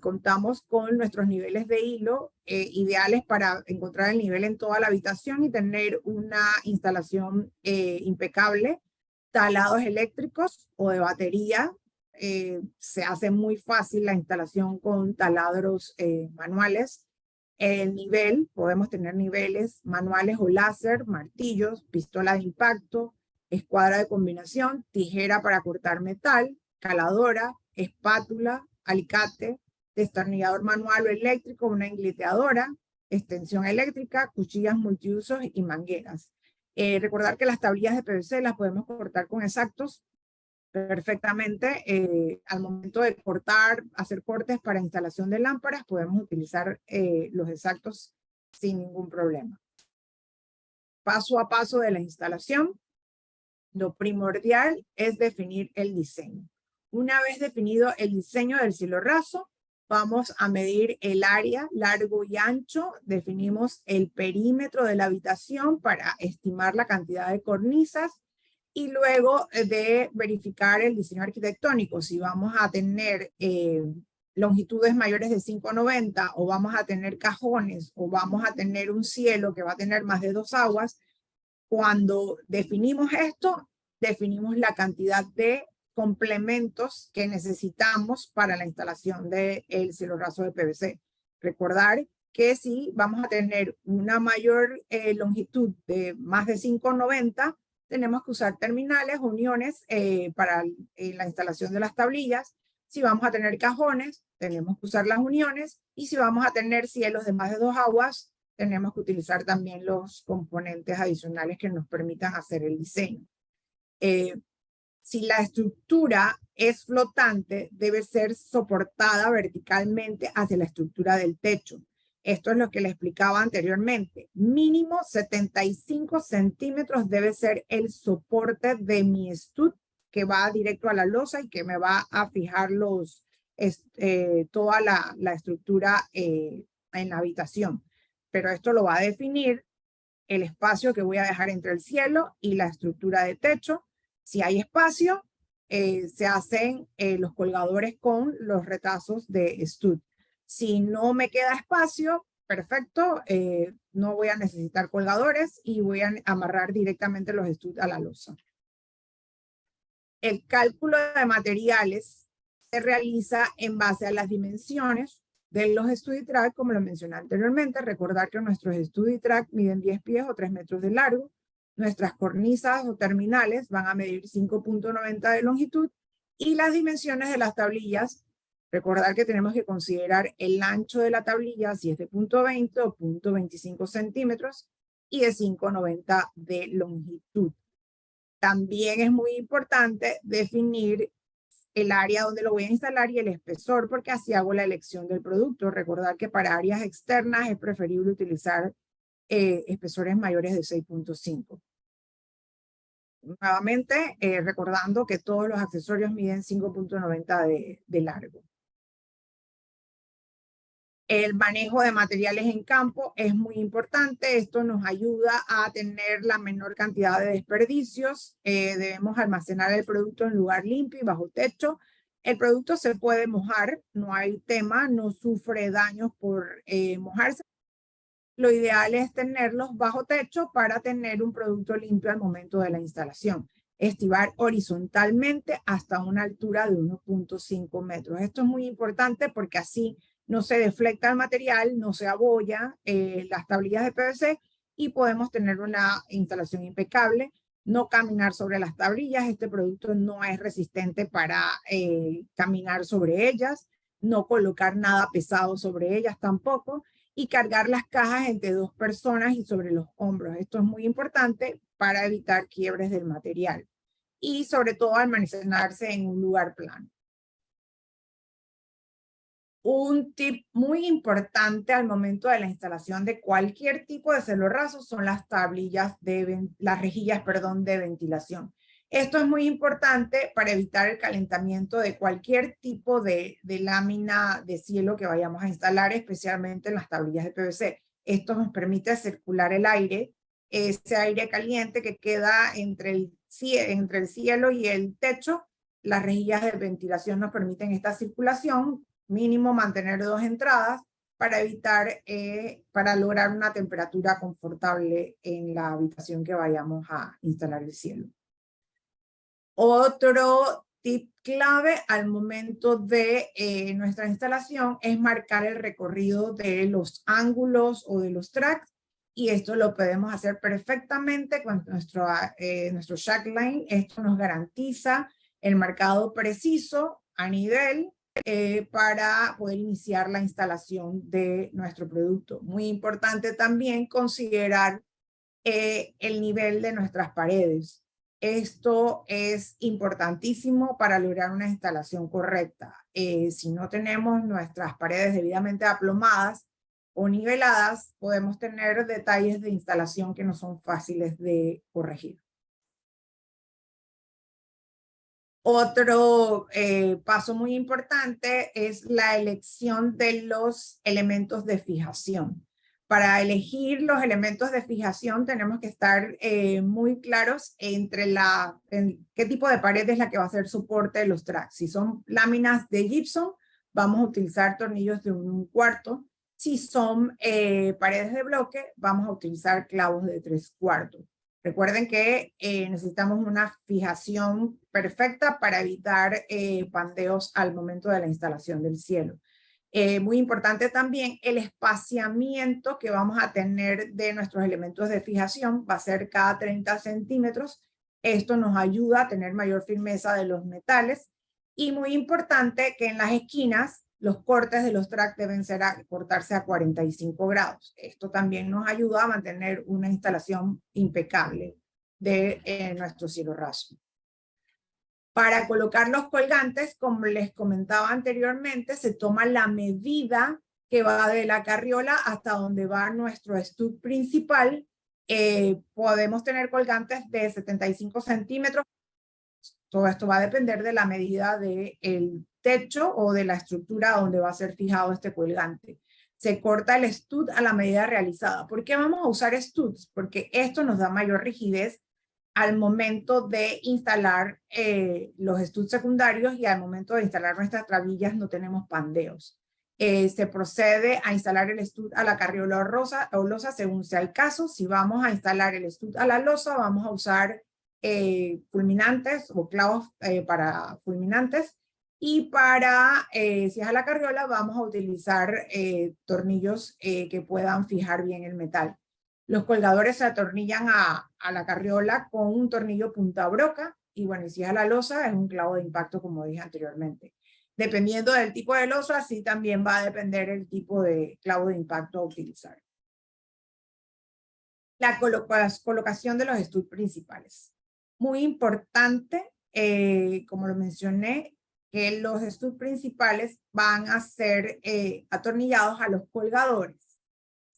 B: Contamos con nuestros niveles de hilo ideales para encontrar el nivel en toda la habitación y tener una instalación impecable. Talados eléctricos o de batería. Se hace muy fácil la instalación con taladros manuales. El nivel, podemos tener niveles manuales o láser, martillos, pistola de impacto, escuadra de combinación, tijera para cortar metal, caladora, espátula, alicate, destornillador manual o eléctrico, una engliteadora, extensión eléctrica, cuchillas multiusos y mangueras. Recordar que las tablillas de PVC las podemos cortar con exactos perfectamente. Al momento de cortar, hacer cortes para instalación de lámparas, podemos utilizar los exactos sin ningún problema. Paso a paso de la instalación, lo primordial es definir el diseño. Una vez definido el diseño del cielo raso, vamos a medir el área largo y ancho, definimos el perímetro de la habitación para estimar la cantidad de cornisas y luego de verificar el diseño arquitectónico, si vamos a tener longitudes mayores de 5,90 o vamos a tener cajones o vamos a tener un cielo que va a tener más de 2 aguas. Cuando definimos esto, definimos la cantidad de complementos que necesitamos para la instalación del cielo raso de PVC. Recordar que si vamos a tener una mayor longitud de más de 5,90, tenemos que usar terminales, uniones para la instalación de las tablillas. Si vamos a tener cajones, tenemos que usar las uniones. Y si vamos a tener cielos de más de 2 aguas, tenemos que utilizar también los componentes adicionales que nos permitan hacer el diseño. Si la estructura es flotante, debe ser soportada verticalmente hacia la estructura del techo. Esto es lo que le explicaba anteriormente. Mínimo 75 centímetros debe ser el soporte de mi estud que va directo a la losa y que me va a fijar toda la estructura en la habitación. Pero esto lo va a definir el espacio que voy a dejar entre el cielo y la estructura de techo. Si hay espacio, se hacen los colgadores con los retazos de estud. Si no me queda espacio, perfecto, no voy a necesitar colgadores y voy a amarrar directamente los estud a la losa. El cálculo de materiales se realiza en base a las dimensiones de los StudiTrack, como lo mencioné anteriormente. Recordar que nuestros StudiTrack miden 10 pies o 3 metros de largo. Nuestras cornisas o terminales van a medir 5,90 de longitud y las dimensiones de las tablillas, recordar que tenemos que considerar el ancho de la tablilla, si es de 0,20 o 0,25 centímetros y de 5,90 de longitud. También es muy importante definir el área donde lo voy a instalar y el espesor, porque así hago la elección del producto. Recordar que para áreas externas es preferible utilizar espesores mayores de 6.5. Nuevamente, recordando que todos los accesorios miden 5.90 de largo. El manejo de materiales en campo es muy importante. Esto nos ayuda a tener la menor cantidad de desperdicios. Debemos almacenar el producto en lugar limpio y bajo techo. El producto se puede mojar, no hay tema, no sufre daños por mojarse. Lo ideal es tenerlos bajo techo para tener un producto limpio al momento de la instalación. Estivar horizontalmente hasta una altura de 1.5 metros. Esto es muy importante porque así no se deflecta el material, no se abolla las tablillas de PVC y podemos tener una instalación impecable. No caminar sobre las tablillas. Este producto no es resistente para caminar sobre ellas. No colocar nada pesado sobre ellas tampoco. Y cargar las cajas entre 2 personas y sobre los hombros. Esto es muy importante para evitar quiebres del material. Y sobre todo almacenarse en un lugar plano. Un tip muy importante al momento de la instalación de cualquier tipo de cielo raso son las tablillas las rejillas de ventilación. Esto es muy importante para evitar el calentamiento de cualquier tipo de lámina de cielo que vayamos a instalar, especialmente en las tablillas de PVC. Esto nos permite circular el aire, ese aire caliente que queda entre el cielo y el techo. Las rejillas de ventilación nos permiten esta circulación, mínimo mantener 2 entradas para para lograr una temperatura confortable en la habitación que vayamos a instalar el cielo. Otro tip clave al momento de nuestra instalación es marcar el recorrido de los ángulos o de los tracks, y esto lo podemos hacer perfectamente con nuestro shackline. Esto nos garantiza el marcado preciso a nivel para poder iniciar la instalación de nuestro producto. Muy importante también considerar el nivel de nuestras paredes. Esto es importantísimo para lograr una instalación correcta. Si no tenemos nuestras paredes debidamente aplomadas o niveladas, podemos tener detalles de instalación que no son fáciles de corregir. Otro paso muy importante es la elección de los elementos de fijación. Para elegir los elementos de fijación tenemos que estar muy claros entre qué tipo de pared es la que va a ser soporte de los tracks. Si son láminas de gypsum, vamos a utilizar tornillos de 1/4. Si son paredes de bloque, vamos a utilizar clavos de 3/4. Recuerden que necesitamos una fijación perfecta para evitar pandeos al momento de la instalación del cielo. Muy importante también el espaciamiento que vamos a tener de nuestros elementos de fijación. Va a ser cada 30 centímetros. Esto nos ayuda a tener mayor firmeza de los metales. Y muy importante que en las esquinas los cortes de los tracks deben cortarse a 45 grados. Esto también nos ayuda a mantener una instalación impecable de nuestro cielo raso. Para colocar los colgantes, como les comentaba anteriormente, se toma la medida que va de la carriola hasta donde va nuestro stud principal. Podemos tener colgantes de 75 centímetros. Todo esto va a depender de la medida del techo o de la estructura donde va a ser fijado este colgante. Se corta el stud a la medida realizada. ¿Por qué vamos a usar studs? Porque esto nos da mayor rigidez al momento de instalar los studs secundarios, y al momento de instalar nuestras trabillas no tenemos pandeos. Se procede a instalar el stud a la carriola o losa según sea el caso. Si vamos a instalar el stud a la losa, vamos a usar fulminantes o clavos para fulminantes, y si es a la carriola, vamos a utilizar tornillos que puedan fijar bien el metal. Los colgadores se atornillan a la carriola con un tornillo punta broca, y bueno, y si es a la losa, es un clavo de impacto, como dije anteriormente. Dependiendo del tipo de losa, así también va a depender el tipo de clavo de impacto a utilizar. La colocación de los studs principales. Muy importante, como lo mencioné, que los estuds principales van a ser atornillados a los colgadores.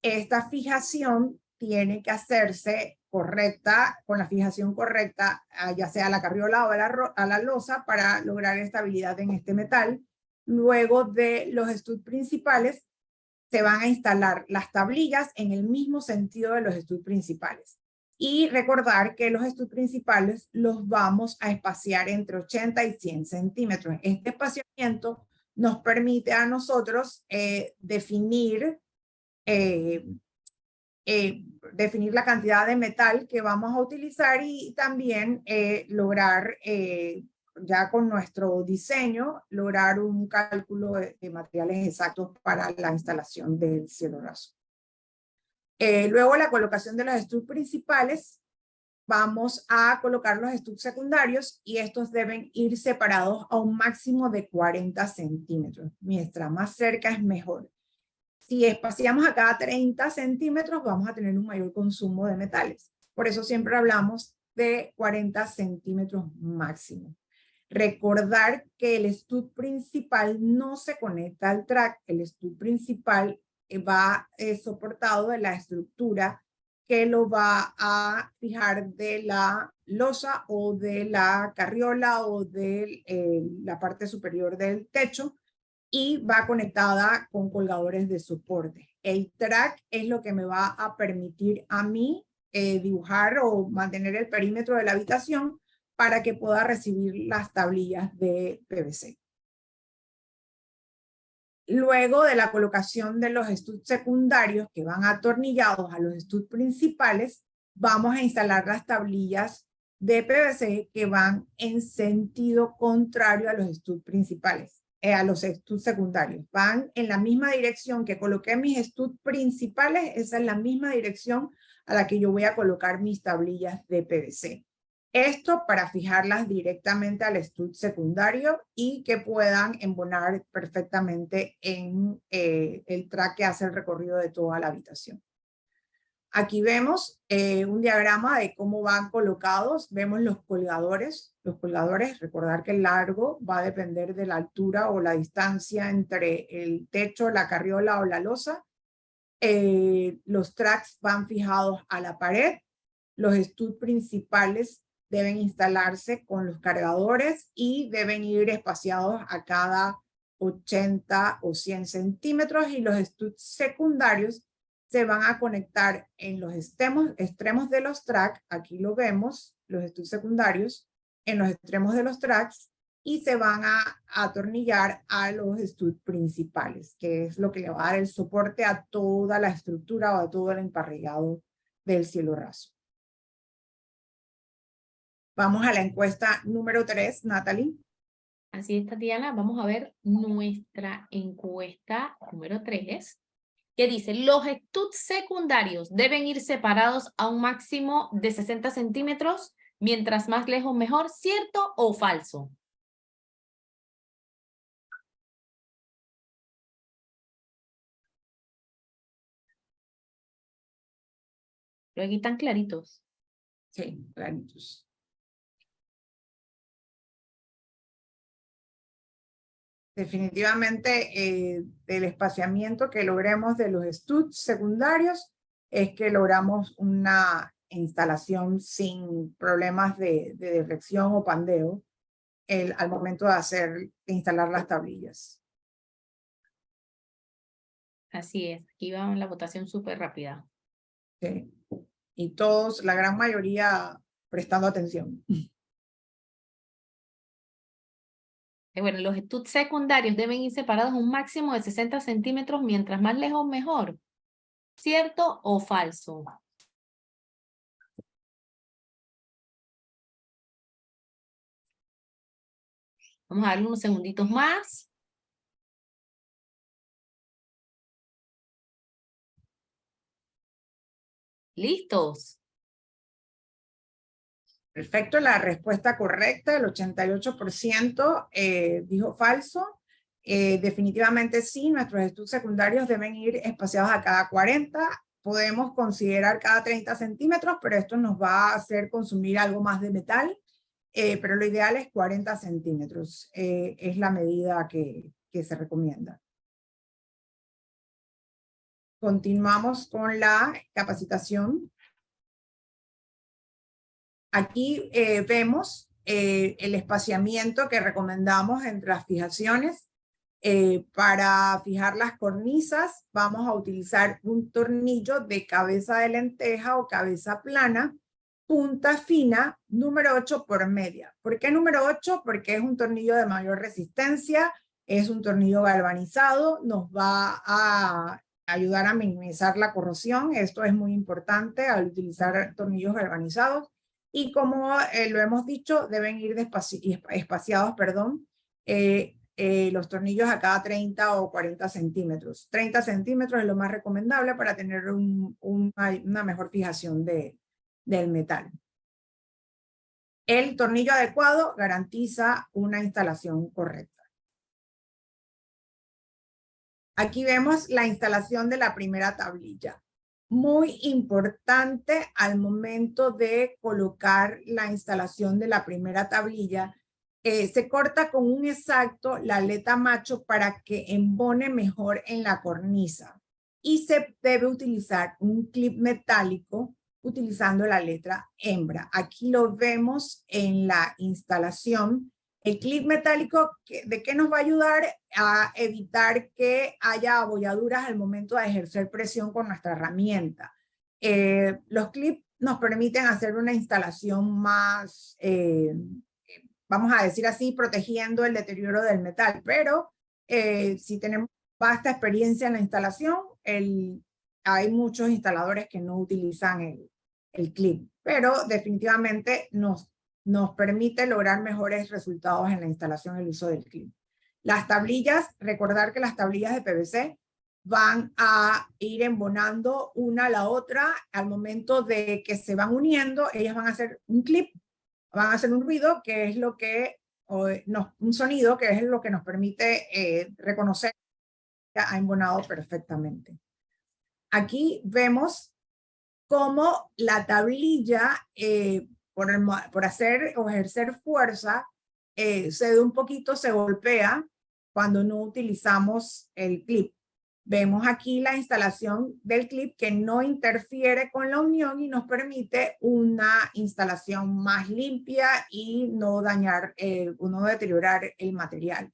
B: Esta fijación tiene que hacerse correcta, con la fijación correcta, ya sea a la carriola o a la losa, para lograr estabilidad en este metal. Luego de los estuds principales, se van a instalar las tablillas en el mismo sentido de los estuds principales. Y recordar que los estuds principales los vamos a espaciar entre 80 y 100 centímetros. Este espaciamiento nos permite a nosotros definir la cantidad de metal que vamos a utilizar y también lograr, ya con nuestro diseño, lograr un cálculo de materiales exactos para la instalación del cielo raso. Luego la colocación de los estuds principales, vamos a colocar los estuds secundarios y estos deben ir separados a un máximo de 40 centímetros. Mientras más cerca es mejor. Si espaciamos a cada 30 centímetros, vamos a tener un mayor consumo de metales. Por eso siempre hablamos de 40 centímetros máximo. Recordar que el estud principal no se conecta al track. El estud principal va soportado de la estructura que lo va a fijar de la losa o de la carriola o de la parte superior del techo, y va conectada con colgadores de soporte. El track es lo que me va a permitir a mí dibujar o mantener el perímetro de la habitación para que pueda recibir las tablillas de PVC. Luego de la colocación de los estuds secundarios que van atornillados a los estuds principales, vamos a instalar las tablillas de PVC que van en sentido contrario a los estuds principales, a los estuds secundarios. Van en la misma dirección que coloqué mis estuds principales, esa es la misma dirección a la que yo voy a colocar mis tablillas de PVC. Esto para fijarlas directamente al estud secundario y que puedan embonar perfectamente en el track que hace el recorrido de toda la habitación. Aquí vemos un diagrama de cómo van colocados. Vemos los colgadores. Los colgadores, recordar que el largo va a depender de la altura o la distancia entre el techo, la carriola o la losa. Los tracks van fijados a la pared. Los estuds principales deben instalarse con los cargadores y deben ir espaciados a cada 80 o 100 centímetros, y los estuds secundarios se van a conectar en los extremos de los tracks. Aquí lo vemos, los estuds secundarios en los extremos de los tracks, y se van a atornillar a los estuds principales, que es lo que le va a dar el soporte a toda la estructura o a todo el emparrillado del cielo raso. Vamos a la encuesta número 3, Natalie.
C: Así es, Tatiana. Vamos a ver nuestra encuesta número 3, que dice: los estuds secundarios deben ir separados a un máximo de 60 centímetros, mientras más lejos mejor, ¿cierto o falso? Pero aquí están claritos.
B: Sí, claritos. Definitivamente del espaciamiento que logremos de los estuds secundarios es que logramos una instalación sin problemas de deflexión o pandeo al momento de instalar las tablillas.
C: Así es, aquí va la votación súper rápida.
B: Sí. Y todos, la gran mayoría, prestando atención.
C: Bueno, los estuds secundarios deben ir separados un máximo de 60 centímetros, mientras más lejos mejor. ¿Cierto o falso? Vamos a darle unos segunditos más. ¿Listos?
B: Perfecto, la respuesta correcta, el 88% dijo falso. Definitivamente sí, nuestros estuds secundarios deben ir espaciados a cada 40. Podemos considerar cada 30 centímetros, pero esto nos va a hacer consumir algo más de metal. pero lo ideal es 40 centímetros, es la medida que se recomienda. Continuamos con la capacitación. Aquí vemos el espaciamiento que recomendamos entre las fijaciones. Para fijar las cornisas vamos a utilizar un tornillo de cabeza de lenteja o cabeza plana, punta fina, número 8 por media. ¿Por qué número 8? Porque es un tornillo de mayor resistencia, es un tornillo galvanizado, nos va a ayudar a minimizar la corrosión. Esto es muy importante al utilizar tornillos galvanizados. Y como lo hemos dicho, deben ir espaciados, los tornillos a cada 30 o 40 centímetros. 30 centímetros es lo más recomendable para tener una mejor fijación del metal. El tornillo adecuado garantiza una instalación correcta. Aquí vemos la instalación de la primera tablilla. Muy importante al momento de colocar la instalación de la primera tablilla. Se corta con un exacto la aleta macho para que embone mejor en la cornisa. Y se debe utilizar un clip metálico utilizando la letra hembra. Aquí lo vemos en la instalación. El clip metálico, ¿de qué nos va a ayudar? A evitar que haya abolladuras al momento de ejercer presión con nuestra herramienta. Los clips nos permiten hacer una instalación más, vamos a decir así, protegiendo el deterioro del metal, pero si tenemos vasta experiencia en la instalación, hay muchos instaladores que no utilizan el clip, pero definitivamente nos permite lograr mejores resultados en la instalación y el uso del clip. Las tablillas, recordar que las tablillas de PVC van a ir embonando una a la otra. Al momento de que se van uniendo, ellas van a hacer un clip, van a hacer un ruido, que es lo que, un sonido, que es lo que nos permite reconocer que ha embonado perfectamente. Aquí vemos cómo la tablilla, por hacer o ejercer fuerza, cede un poquito, se golpea cuando no utilizamos el clip. Vemos aquí la instalación del clip que no interfiere con la unión y nos permite una instalación más limpia y no dañar, no deteriorar el material.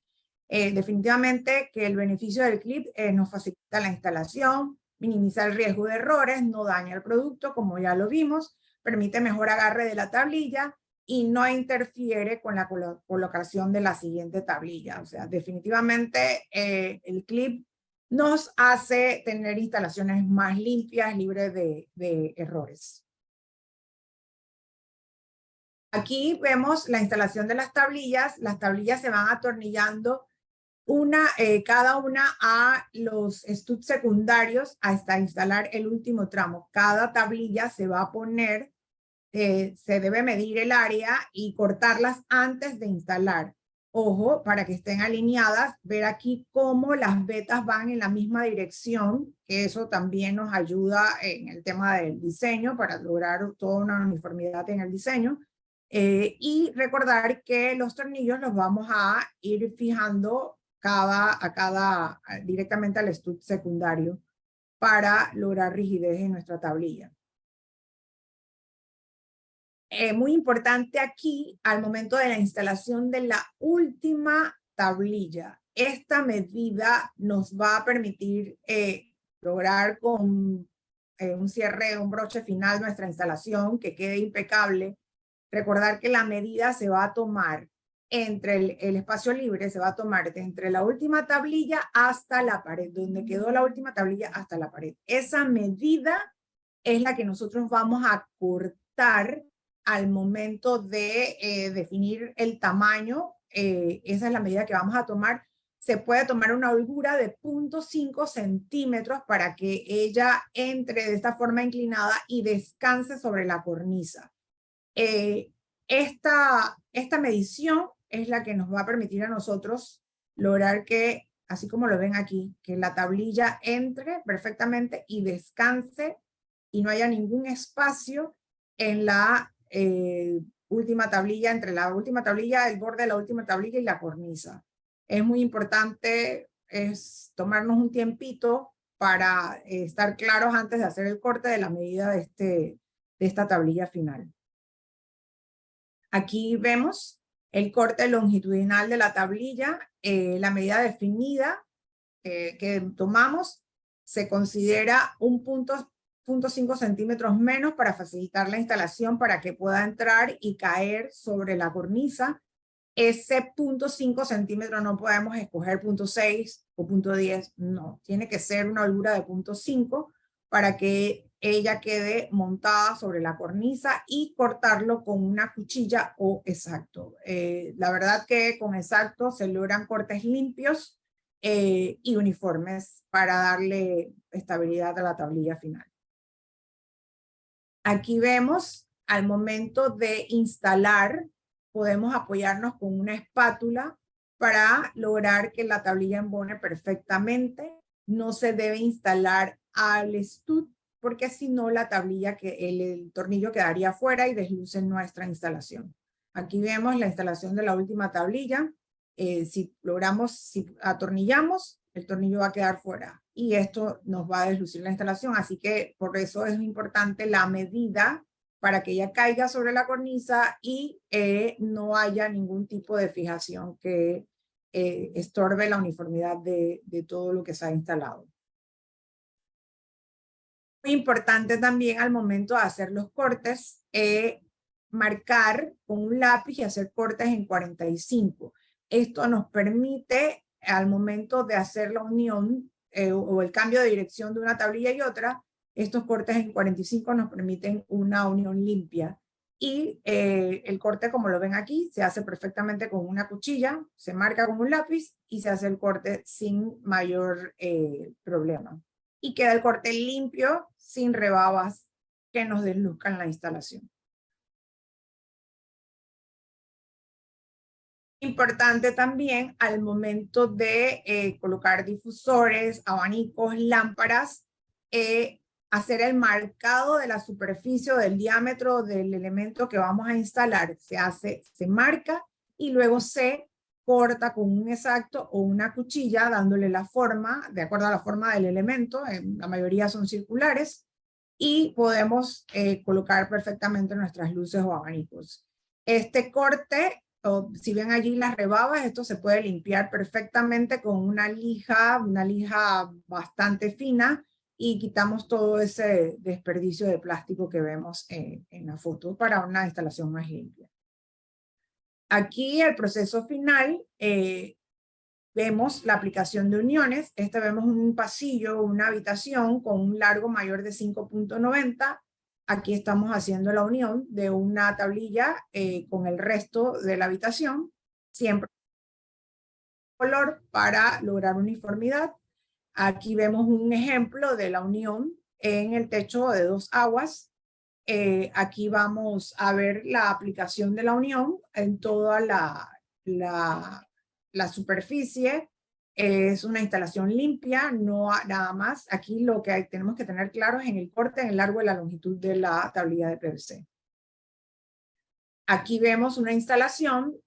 B: Definitivamente que el beneficio del clip nos facilita la instalación, minimiza el riesgo de errores, no daña el producto, como ya lo vimos, permite mejor agarre de la tablilla y no interfiere con la colocación de la siguiente tablilla. O sea, definitivamente el clip nos hace tener instalaciones más limpias, libres de errores. Aquí vemos la instalación de las tablillas. Las tablillas se van atornillando cada una a los studs secundarios hasta instalar el último tramo. Cada tablilla se va a poner, se debe medir el área y cortarlas antes de instalar. Ojo, para que estén alineadas, ver aquí cómo las vetas van en la misma dirección, que eso también nos ayuda en el tema del diseño para lograr toda una uniformidad en el diseño. Y recordar que los tornillos los vamos a ir fijando directamente al stud secundario para lograr rigidez en nuestra tablilla. Muy importante aquí, al momento de la instalación de la última tablilla, esta medida nos va a permitir lograr con un cierre, un broche final nuestra instalación, que quede impecable. Recordar que la medida se va a tomar entre el espacio libre, se va a tomar entre la última tablilla hasta la pared, donde quedó la última tablilla hasta la pared. Esa medida es la que nosotros vamos a cortar al momento de definir el tamaño. Esa es la medida que vamos a tomar. Se puede tomar una holgura de 0.5 centímetros para que ella entre de esta forma inclinada y descanse sobre la cornisa. Esta medición es la que nos va a permitir a nosotros lograr que, así como lo ven aquí, que la tablilla entre perfectamente y descanse y no haya ningún espacio en última tablilla, entre la última tablilla, el borde de la última tablilla y la cornisa. Es muy importante tomarnos un tiempito para estar claros antes de hacer el corte de la medida de esta tablilla final. Aquí vemos el corte longitudinal de la tablilla, la medida definida que tomamos se considera 1.5 centímetros menos para facilitar la instalación para que pueda entrar y caer sobre la cornisa. Ese 0.5 centímetros no podemos escoger 0.6 o 0.10, no, tiene que ser una holgura de 0.5 para que ella quede montada sobre la cornisa y cortarlo con una cuchilla o exacto. La verdad que con exacto se logran cortes limpios y uniformes para darle estabilidad a la tablilla final. Aquí vemos al momento de instalar, podemos apoyarnos con una espátula para lograr que la tablilla embone perfectamente. No se debe instalar al estud porque si no la tablilla, el tornillo quedaría fuera y desluce nuestra instalación. Aquí vemos la instalación de la última tablilla. Si atornillamos, el tornillo va a quedar fuera y esto nos va a deslucir la instalación. Así que por eso es importante la medida para que ella caiga sobre la cornisa y no haya ningún tipo de fijación que estorbe la uniformidad de todo lo que se ha instalado. Muy importante también al momento de hacer los cortes, marcar con un lápiz y hacer cortes en 45. Esto nos permite al momento de hacer la unión o el cambio de dirección de una tablilla y otra, estos cortes en 45 nos permiten una unión limpia. Y el corte, como lo ven aquí, se hace perfectamente con una cuchilla, se marca con un lápiz y se hace el corte sin mayor problema. Y queda el corte limpio, sin rebabas que nos desluzcan la instalación. Importante también al momento de colocar difusores, abanicos, lámparas, hacer el marcado de la superficie o del diámetro del elemento que vamos a instalar. Se marca y luego se corta con un exacto o una cuchilla dándole la forma, de acuerdo a la forma del elemento, la mayoría son circulares, y podemos colocar perfectamente nuestras luces o abanicos. Este corte, si ven allí las rebabas, esto se puede limpiar perfectamente con una lija bastante fina y quitamos todo ese desperdicio de plástico que vemos en la foto para una instalación más limpia. Aquí el proceso final, vemos la aplicación de uniones. Vemos un pasillo, una habitación con un largo mayor de 5.90. Aquí estamos haciendo la unión de una tablilla con el resto de la habitación, siempre color para lograr uniformidad. Aquí vemos un ejemplo de la unión en el techo de 2 aguas. Aquí vamos a ver la aplicación de la unión en toda la superficie. Es una instalación limpia, no nada más. Aquí lo que tenemos que tener claro es en el corte, en el largo y la longitud de la tablilla de PVC. Aquí vemos una instalación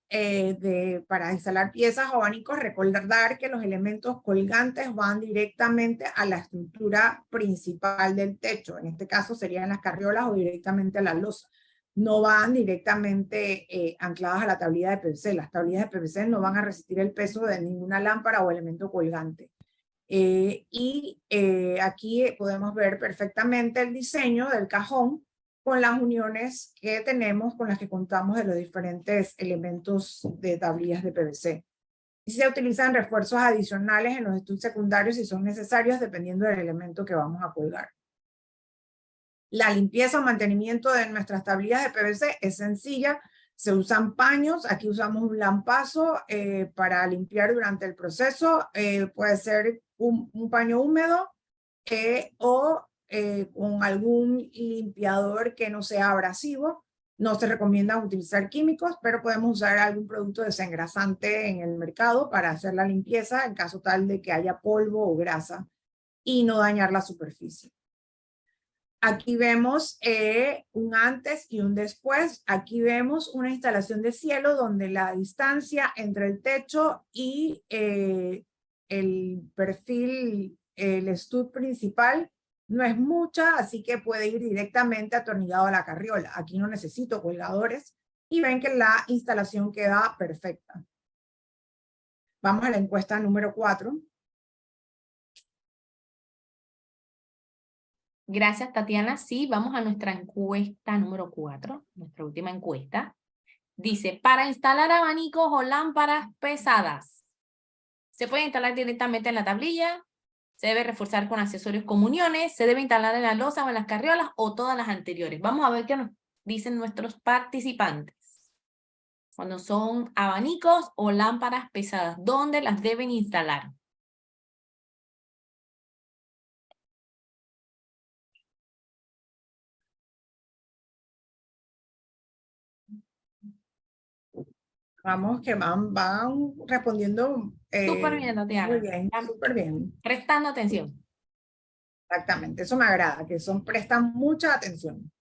B: para instalar piezas o abanicos. Recordar que los elementos colgantes van directamente a la estructura principal del techo. En este caso serían las carriolas o directamente a la losa. No van directamente ancladas a la tablilla de PVC. Las tablillas de PVC no van a resistir el peso de ninguna lámpara o elemento colgante. Aquí podemos ver perfectamente el diseño del cajón con las uniones que tenemos, con las que contamos de los diferentes elementos de tablillas de PVC. Y se utilizan refuerzos adicionales en los estuds secundarios si son necesarios, dependiendo del elemento que vamos a colgar. La limpieza o mantenimiento de nuestras tablillas de PVC es sencilla. Se usan paños. Aquí usamos un lampazo para limpiar durante el proceso. Puede ser un paño húmedo o con algún limpiador que no sea abrasivo. No se recomienda utilizar químicos, pero podemos usar algún producto desengrasante en el mercado para hacer la limpieza en caso tal de que haya polvo o grasa y no dañar la superficie. Aquí vemos un antes y un después. Aquí vemos una instalación de cielo donde la distancia entre el techo y el perfil, el estudio principal, no es mucha, así que puede ir directamente atornillado a la carriola. Aquí no necesito colgadores y ven que la instalación queda perfecta. Vamos a la encuesta número 4.
C: Gracias, Tatiana. Sí, vamos a nuestra encuesta número 4, nuestra última encuesta. Dice, para instalar abanicos o lámparas pesadas, se puede instalar directamente en la tablilla, se debe reforzar con accesorios como uniones, se debe instalar en la losa o en las carriolas o todas las anteriores. Vamos a ver qué nos dicen nuestros participantes. Cuando son abanicos o lámparas pesadas, ¿dónde las deben instalar?
B: Vamos, que van respondiendo
C: Súper bien, Tatiana.
B: muy bien, súper bien.
C: Prestando atención.
B: Exactamente, eso me agrada, que prestan mucha atención.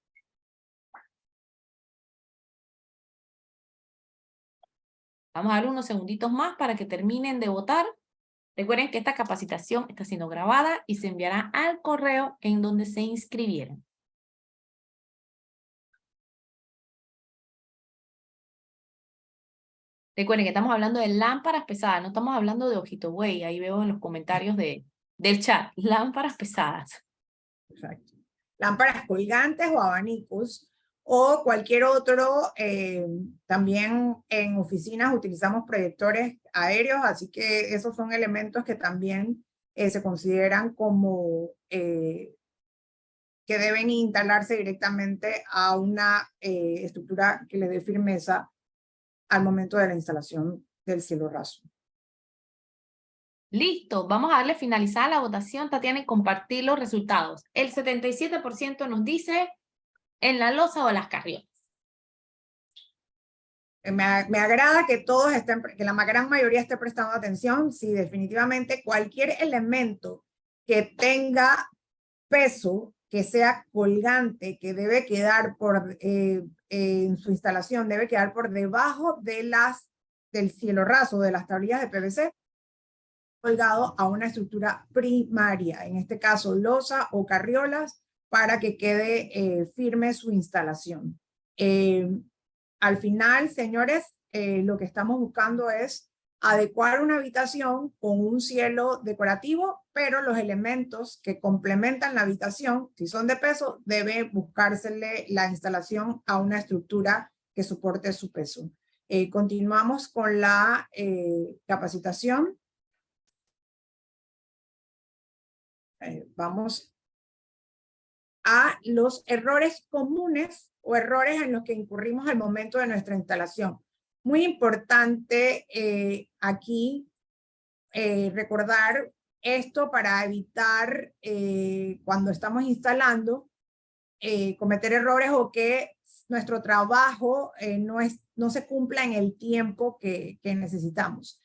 C: Vamos a dar unos segunditos más para que terminen de votar. Recuerden que esta capacitación está siendo grabada y se enviará al correo en donde se inscribieron. Recuerden que estamos hablando de lámparas pesadas, no estamos hablando de ojito buey. Ahí veo en los comentarios del chat, lámparas pesadas.
B: Exacto. Lámparas colgantes o abanicos o cualquier otro. También en oficinas utilizamos proyectores aéreos, así que esos son elementos que también se consideran como que deben instalarse directamente a una estructura que le dé firmeza al momento de la instalación del cielo raso.
C: Listo, vamos a darle finalizar la votación, Tatiana, y compartir los resultados. El 77% nos dice en la losa o las carriolas.
B: Me agrada que todos estén, que la gran mayoría esté prestando atención. Sí, definitivamente cualquier elemento que tenga peso, que sea colgante, que debe quedar en su instalación, debe quedar por debajo de del cielo raso, de las tablillas de PVC, colgado a una estructura primaria, en este caso losa o carriolas, para que quede firme su instalación. Al final, señores, lo que estamos buscando es adecuar una habitación con un cielo decorativo, pero los elementos que complementan la habitación, si son de peso, debe buscársele la instalación a una estructura que soporte su peso. Continuamos con la capacitación. Vamos a los errores comunes o errores en los que incurrimos al momento de nuestra instalación. Muy importante aquí recordar esto para evitar cuando estamos instalando cometer errores o que nuestro trabajo no se cumpla en el tiempo que necesitamos.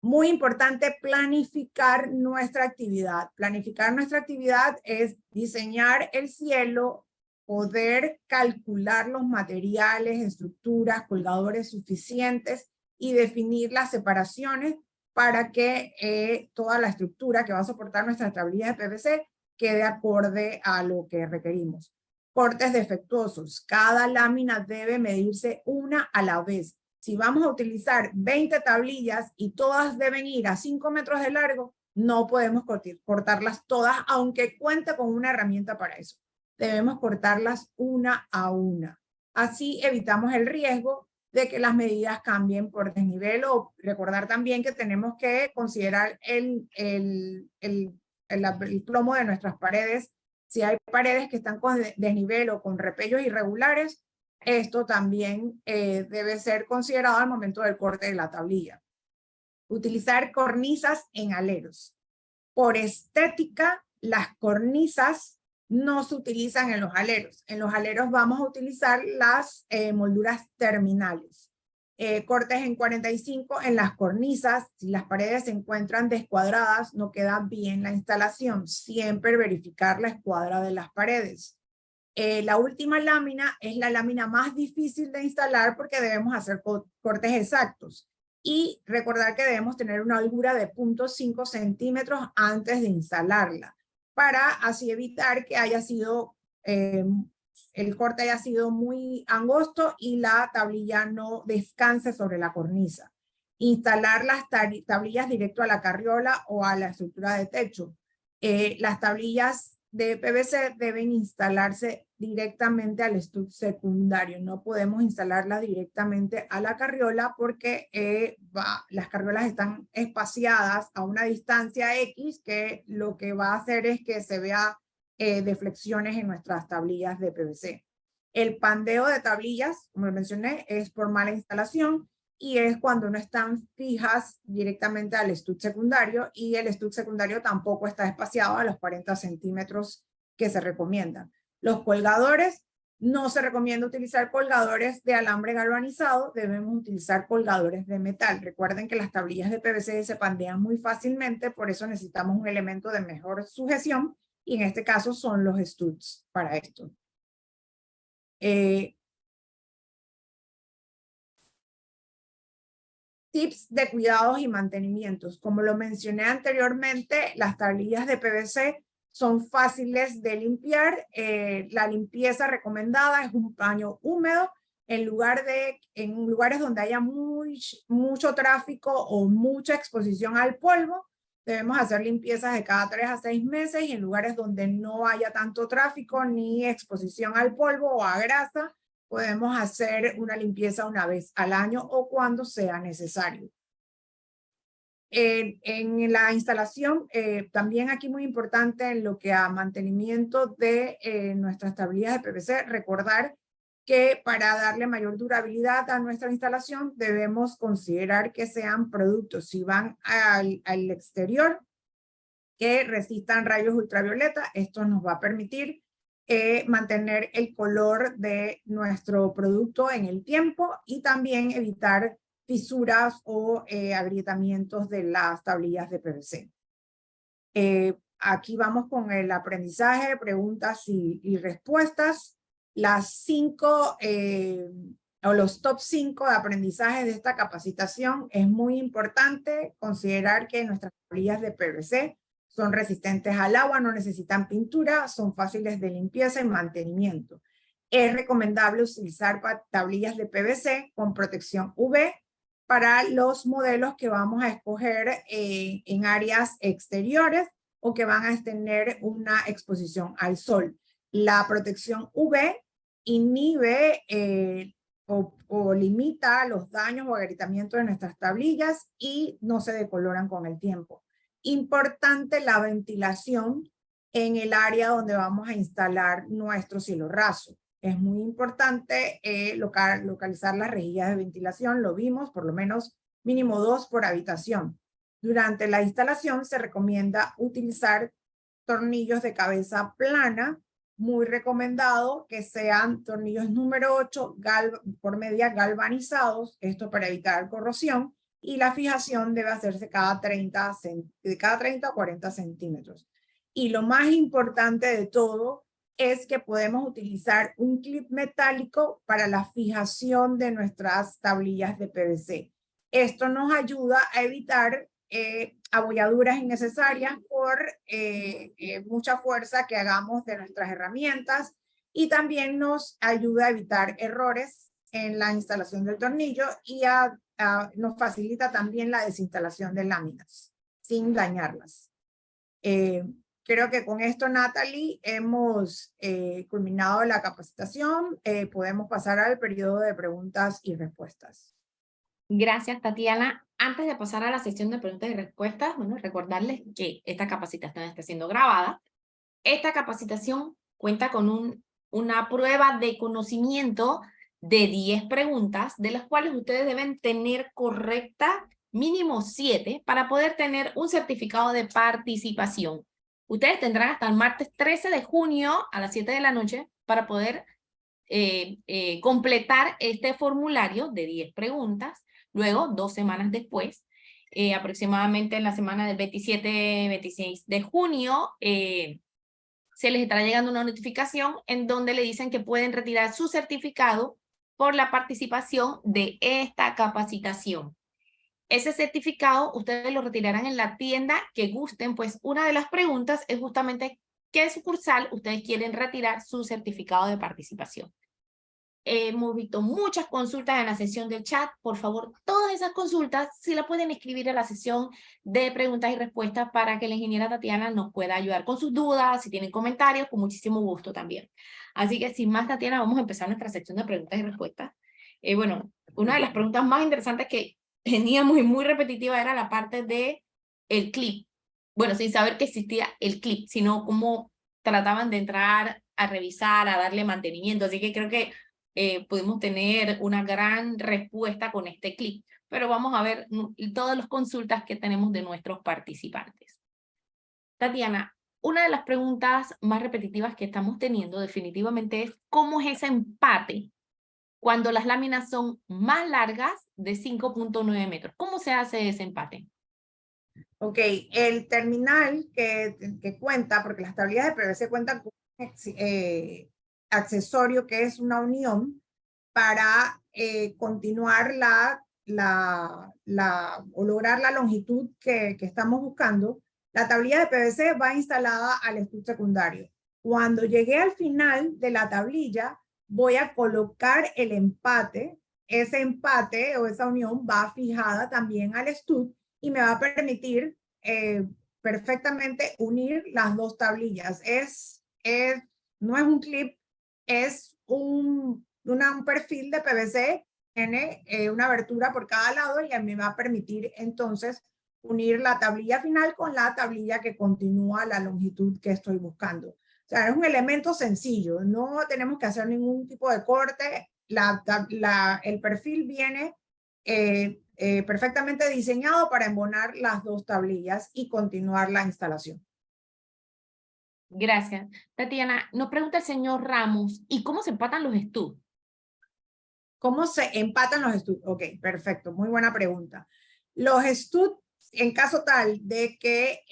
B: Muy importante planificar nuestra actividad. Planificar nuestra actividad es diseñar el cielo, poder calcular los materiales, estructuras, colgadores suficientes y definir las separaciones para que toda la estructura que va a soportar nuestras tablillas de PVC quede acorde a lo que requerimos. Cortes defectuosos. Cada lámina debe medirse una a la vez. Si vamos a utilizar 20 tablillas y todas deben ir a 5 metros de largo, no podemos cortarlas todas, aunque cuente con una herramienta para eso. Debemos cortarlas una a una. Así evitamos el riesgo de que las medidas cambien por desnivel, o recordar también que tenemos que considerar el plomo de nuestras paredes. Si hay paredes que están con desnivel o con repellos irregulares, esto también debe ser considerado al momento del corte de la tablilla. Utilizar cornisas en aleros. Por estética, las cornisas no se utilizan en los aleros. En los aleros vamos a utilizar las molduras terminales. Cortes en 45 en las cornisas. Si las paredes se encuentran descuadradas, no queda bien la instalación. Siempre verificar la escuadra de las paredes. La última lámina es la lámina más difícil de instalar porque debemos hacer cortes exactos. Y recordar que debemos tener una holgura de 0.5 centímetros antes de instalarla, para así evitar que haya sido, el corte haya sido muy angosto y la tablilla no descanse sobre la cornisa. Instalar las tablillas directo a la carriola o a la estructura de techo. Las tablillas de PVC deben instalarse directamente al estuc secundario. No podemos instalarlas directamente a la carriola porque las carriolas están espaciadas a una distancia X, que lo que va a hacer es que se vea deflexiones en nuestras tablillas de PVC. El pandeo de tablillas, como lo mencioné, es por mala instalación y es cuando no están fijas directamente al estuc secundario, y el estuc secundario tampoco está espaciado a los 40 centímetros que se recomiendan. Los colgadores, no se recomienda utilizar colgadores de alambre galvanizado, debemos utilizar colgadores de metal. Recuerden que las tablillas de PVC se pandean muy fácilmente, por eso necesitamos un elemento de mejor sujeción, y en este caso son los studs para esto. Tips de cuidados y mantenimientos. Como lo mencioné anteriormente, las tablillas de PVC son fáciles de limpiar. La limpieza recomendada es un paño húmedo en lugares donde haya mucho tráfico o mucha exposición al polvo. Debemos hacer limpiezas de cada 3 a 6 meses, y en lugares donde no haya tanto tráfico ni exposición al polvo o a grasa, podemos hacer una limpieza una vez al año o cuando sea necesario. En la instalación, también aquí muy importante en lo que a mantenimiento de nuestras tablillas de PVC, recordar que para darle mayor durabilidad a nuestra instalación debemos considerar que sean productos, si van al exterior, que resistan rayos ultravioleta. Esto nos va a permitir mantener el color de nuestro producto en el tiempo, y también evitar fisuras o agrietamientos de las tablillas de PVC. Aquí vamos con el aprendizaje, preguntas y respuestas. Los top 5 de aprendizaje de esta capacitación. Es muy importante considerar que nuestras tablillas de PVC son resistentes al agua, no necesitan pintura, son fáciles de limpieza y mantenimiento. Es recomendable utilizar tablillas de PVC con protección UV para los modelos que vamos a escoger en áreas exteriores o que van a tener una exposición al sol. La protección UV inhibe o limita los daños o agrietamientos de nuestras tablillas y no se decoloran con el tiempo. Importante la ventilación en el área donde vamos a instalar nuestro cielo raso. Es muy importante localizar las rejillas de ventilación, lo vimos, por lo menos mínimo 2 por habitación. Durante la instalación se recomienda utilizar tornillos de cabeza plana, muy recomendado que sean tornillos número 8 por media galvanizados, esto para evitar corrosión, y la fijación debe hacerse cada 30 a 40 centímetros. Y lo más importante de todo es que podemos utilizar un clip metálico para la fijación de nuestras tablillas de PVC. Esto nos ayuda a evitar abolladuras innecesarias por mucha fuerza que hagamos de nuestras herramientas, y también nos ayuda a evitar errores en la instalación del tornillo, y nos facilita también la desinstalación de láminas sin dañarlas. Creo que con esto, Natalie, hemos culminado la capacitación. Podemos pasar al periodo de preguntas y respuestas.
C: Gracias, Tatiana. Antes de pasar a la sección de preguntas y respuestas, bueno, recordarles que esta capacitación está siendo grabada. Esta capacitación cuenta con una prueba de conocimiento de 10 preguntas, de las cuales ustedes deben tener correcta mínimo 7 para poder tener un certificado de participación. Ustedes tendrán hasta el martes 13 de junio a las 7 de la noche para poder completar este formulario de 10 preguntas. Luego, 2 semanas después, aproximadamente en la semana del 27-26 de junio, se les estará llegando una notificación en donde le dicen que pueden retirar su certificado por la participación de esta capacitación. Ese certificado ustedes lo retirarán en la tienda que gusten, pues una de las preguntas es justamente qué sucursal ustedes quieren retirar su certificado de participación. Hemos visto muchas consultas en la sesión del chat. Por favor, todas esas consultas sí la pueden escribir a la sesión de preguntas y respuestas para que la ingeniera Tatiana nos pueda ayudar con sus dudas. Si tienen comentarios, con muchísimo gusto también. Así que sin más, Tatiana, vamos a empezar nuestra sección de preguntas y respuestas. Bueno, una de las preguntas más interesantes que teníamos y muy repetitiva era la parte de el clip. Bueno, sin saber que existía el clip, sino cómo trataban de entrar a revisar, a darle mantenimiento. Así que creo que pudimos tener una gran respuesta con este clip, pero vamos a ver todas las consultas que tenemos de nuestros participantes. Tatiana, una de las preguntas más repetitivas que estamos teniendo definitivamente es ¿cómo es ese empate cuando las láminas son más largas de 5.9 metros? ¿Cómo se hace ese empate?
B: Ok, el terminal que cuenta, porque las tablillas de PVC cuentan con accesorio que es una unión para continuar o lograr la longitud que estamos buscando. La tablilla de PVC va instalada al estud secundario. Cuando llegué al final de la tablilla, voy a colocar el empate. Ese empate o esa unión va fijada también al estud y me va a permitir perfectamente unir las dos tablillas. No es un clip, es un perfil de PVC, tiene una abertura por cada lado y a mí me va a permitir entonces unir la tablilla final con la tablilla que continúa la longitud que estoy buscando. O sea, es un elemento sencillo, no tenemos que hacer ningún tipo de corte. El perfil viene perfectamente diseñado para embonar las dos tablillas y continuar la instalación.
C: Gracias. Tatiana, nos pregunta el señor Ramos, ¿y cómo se empatan los estuds?
B: ¿Cómo se empatan los estuds? Ok, perfecto, muy buena pregunta. Los estuds, en caso tal de que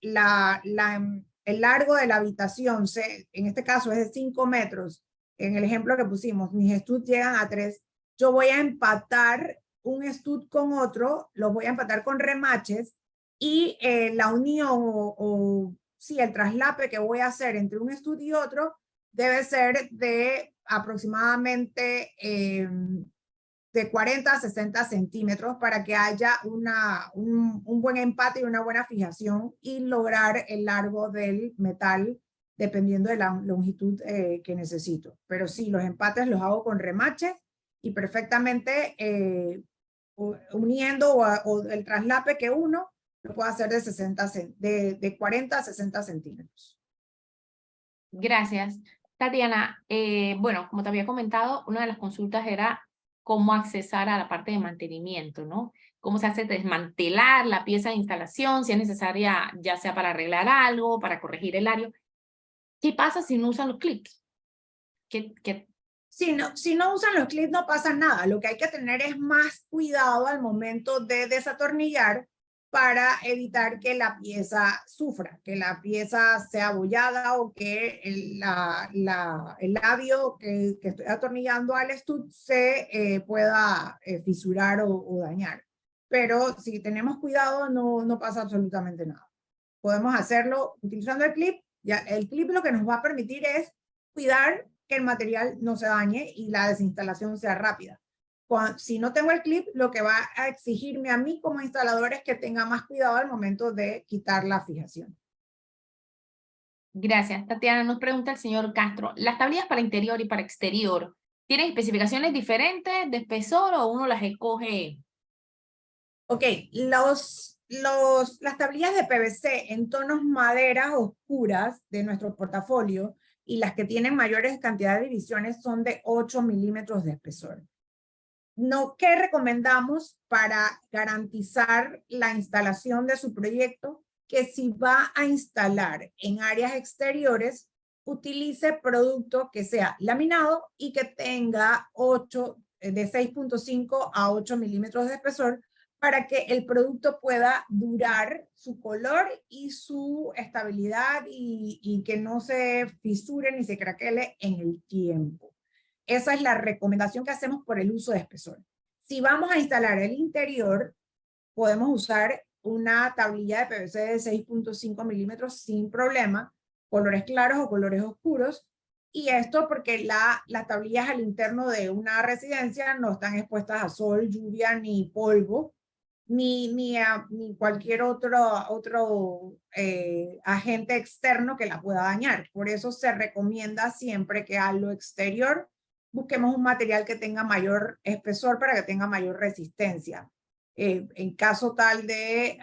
B: el largo de la habitación, en este caso es de 5 metros, en el ejemplo que pusimos, mis estuds llegan a 3, yo voy a empatar un estud con otro, los voy a empatar con remaches y la unión sí, el traslape que voy a hacer entre un estud y otro debe ser de aproximadamente de 40 a 60 centímetros para que haya un buen empate y una buena fijación y lograr el largo del metal dependiendo de la longitud que necesito. Pero sí, los empates los hago con remaches y perfectamente uniendo o el traslape que uno lo puedo hacer de 40 a 60 centímetros.
C: Gracias. Tatiana, bueno, como te había comentado, una de las consultas era cómo accesar a la parte de mantenimiento, ¿no? Cómo se hace desmantelar la pieza de instalación, si es necesaria, ya sea para arreglar algo, para corregir el área. ¿Qué pasa si no usan los clips?
B: Si no usan los clips no pasa nada. Lo que hay que tener es más cuidado al momento de desatornillar para evitar que la pieza sufra, que la pieza sea abollada o que el labio que estoy atornillando al estud se pueda fisurar o dañar. Pero si tenemos cuidado no pasa absolutamente nada. Podemos hacerlo utilizando el clip. Ya, el clip lo que nos va a permitir es cuidar que el material no se dañe y la desinstalación sea rápida. Si no tengo el clip, lo que va a exigirme a mí como instalador es que tenga más cuidado al momento de quitar la fijación.
C: Gracias. Tatiana, nos pregunta el señor Castro, ¿las tablillas para interior y para exterior tienen especificaciones diferentes de espesor o uno las escoge?
B: Ok, las tablillas de PVC en tonos maderas oscuras de nuestro portafolio y las que tienen mayores cantidades de divisiones son de 8 milímetros de espesor. ¿Qué recomendamos para garantizar la instalación de su proyecto? Que si va a instalar en áreas exteriores, utilice producto que sea laminado y que tenga de 6.5 a 8 milímetros de espesor para que el producto pueda durar su color y su estabilidad y que no se fisure ni se craquele en el tiempo. Esa es la recomendación que hacemos por el uso de espesor. Si vamos a instalar el interior, podemos usar una tablilla de PVC de 6.5 milímetros sin problema, colores claros o colores oscuros. Y esto porque las tablillas al interno de una residencia no están expuestas a sol, lluvia ni polvo, ni cualquier otro agente externo que la pueda dañar. Por eso se recomienda siempre que a lo exterior busquemos un material que tenga mayor espesor para que tenga mayor resistencia. En caso tal de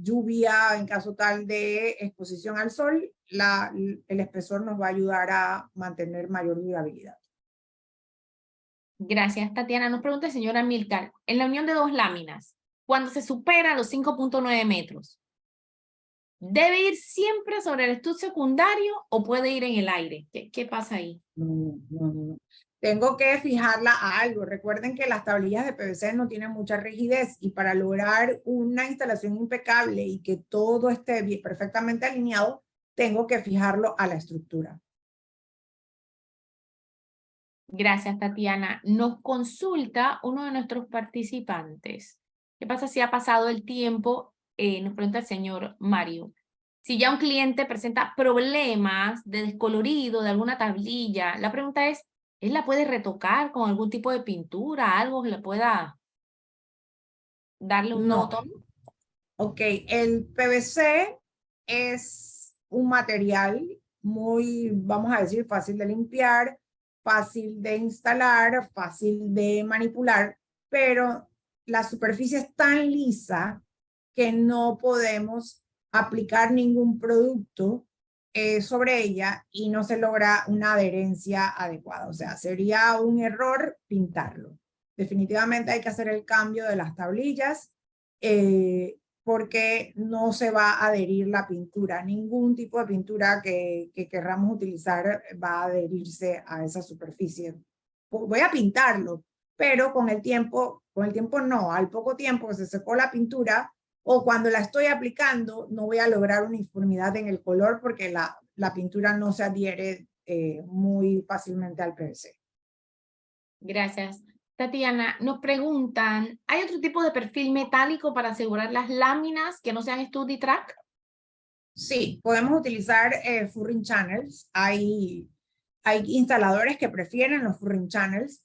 B: lluvia, en caso tal de exposición al sol, el espesor nos va a ayudar a mantener mayor durabilidad.
C: Gracias, Tatiana. Nos pregunta el señor Amílcar, en la unión de dos láminas, cuando se supera los 5.9 metros, ¿debe ir siempre sobre el stud secundario o puede ir en el aire? ¿Qué pasa ahí?
B: No. Tengo que fijarla a algo. Recuerden que las tablillas de PVC no tienen mucha rigidez y para lograr una instalación impecable y que todo esté perfectamente alineado, tengo que fijarlo a la estructura.
C: Gracias, Tatiana. Nos consulta uno de nuestros participantes. ¿Qué pasa si ha pasado el tiempo? Nos pregunta el señor Mario. Si ya un cliente presenta problemas de descolorido de alguna tablilla, la pregunta es, ¿él la puede retocar con algún tipo de pintura, algo que le pueda darle un nuevo tono?
B: Ok, el PVC es un material muy, vamos a decir, fácil de limpiar, fácil de instalar, fácil de manipular, pero la superficie es tan lisa que no podemos aplicar ningún producto sobre ella y no se logra una adherencia adecuada. O sea, sería un error pintarlo. Definitivamente hay que hacer el cambio de las tablillas porque no se va a adherir la pintura. Ningún tipo de pintura que querramos utilizar va a adherirse a esa superficie. Voy a pintarlo, pero con el tiempo no, al poco tiempo que se secó la pintura o cuando la estoy aplicando, no voy a lograr uniformidad en el color porque la pintura no se adhiere muy fácilmente al PVC.
C: Gracias. Tatiana, nos preguntan, ¿hay otro tipo de perfil metálico para asegurar las láminas que no sean StudiTrack?
B: Sí, podemos utilizar furring channels. Hay instaladores que prefieren los furring channels.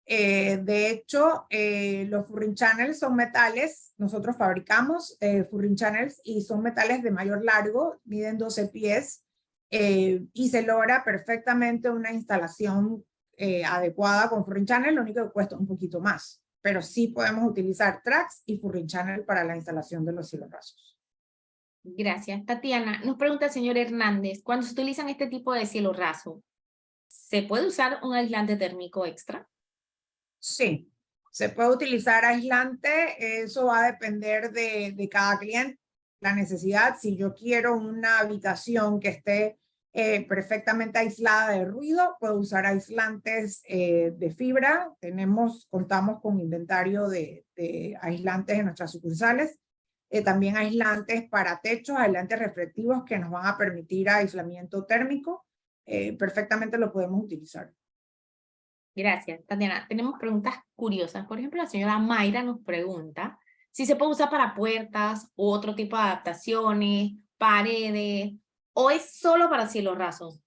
B: De hecho, los furring channels son metales. Nosotros fabricamos furring channels y son metales de mayor largo, miden 12 pies y se logra perfectamente una instalación adecuada con furring channel, lo único que cuesta un poquito más. Pero sí podemos utilizar tracks y furring channel para la instalación de los cielos rasos.
C: Gracias. Tatiana, nos pregunta el señor Hernández, cuando se utilizan este tipo de cielo raso, ¿se puede usar un aislante térmico extra?
B: Sí, se puede utilizar aislante, eso va a depender de cada cliente, la necesidad. Si yo quiero una habitación que esté perfectamente aislada de ruido, puedo usar aislantes de fibra. Contamos con inventario de aislantes en nuestras sucursales. También aislantes para techos, aislantes reflectivos que nos van a permitir aislamiento térmico. Perfectamente lo podemos utilizar.
C: Gracias, Tatiana. Tenemos preguntas curiosas. Por ejemplo, la señora Mayra nos pregunta si se puede usar para puertas u otro tipo de adaptaciones, paredes, o es solo para cielos rasos.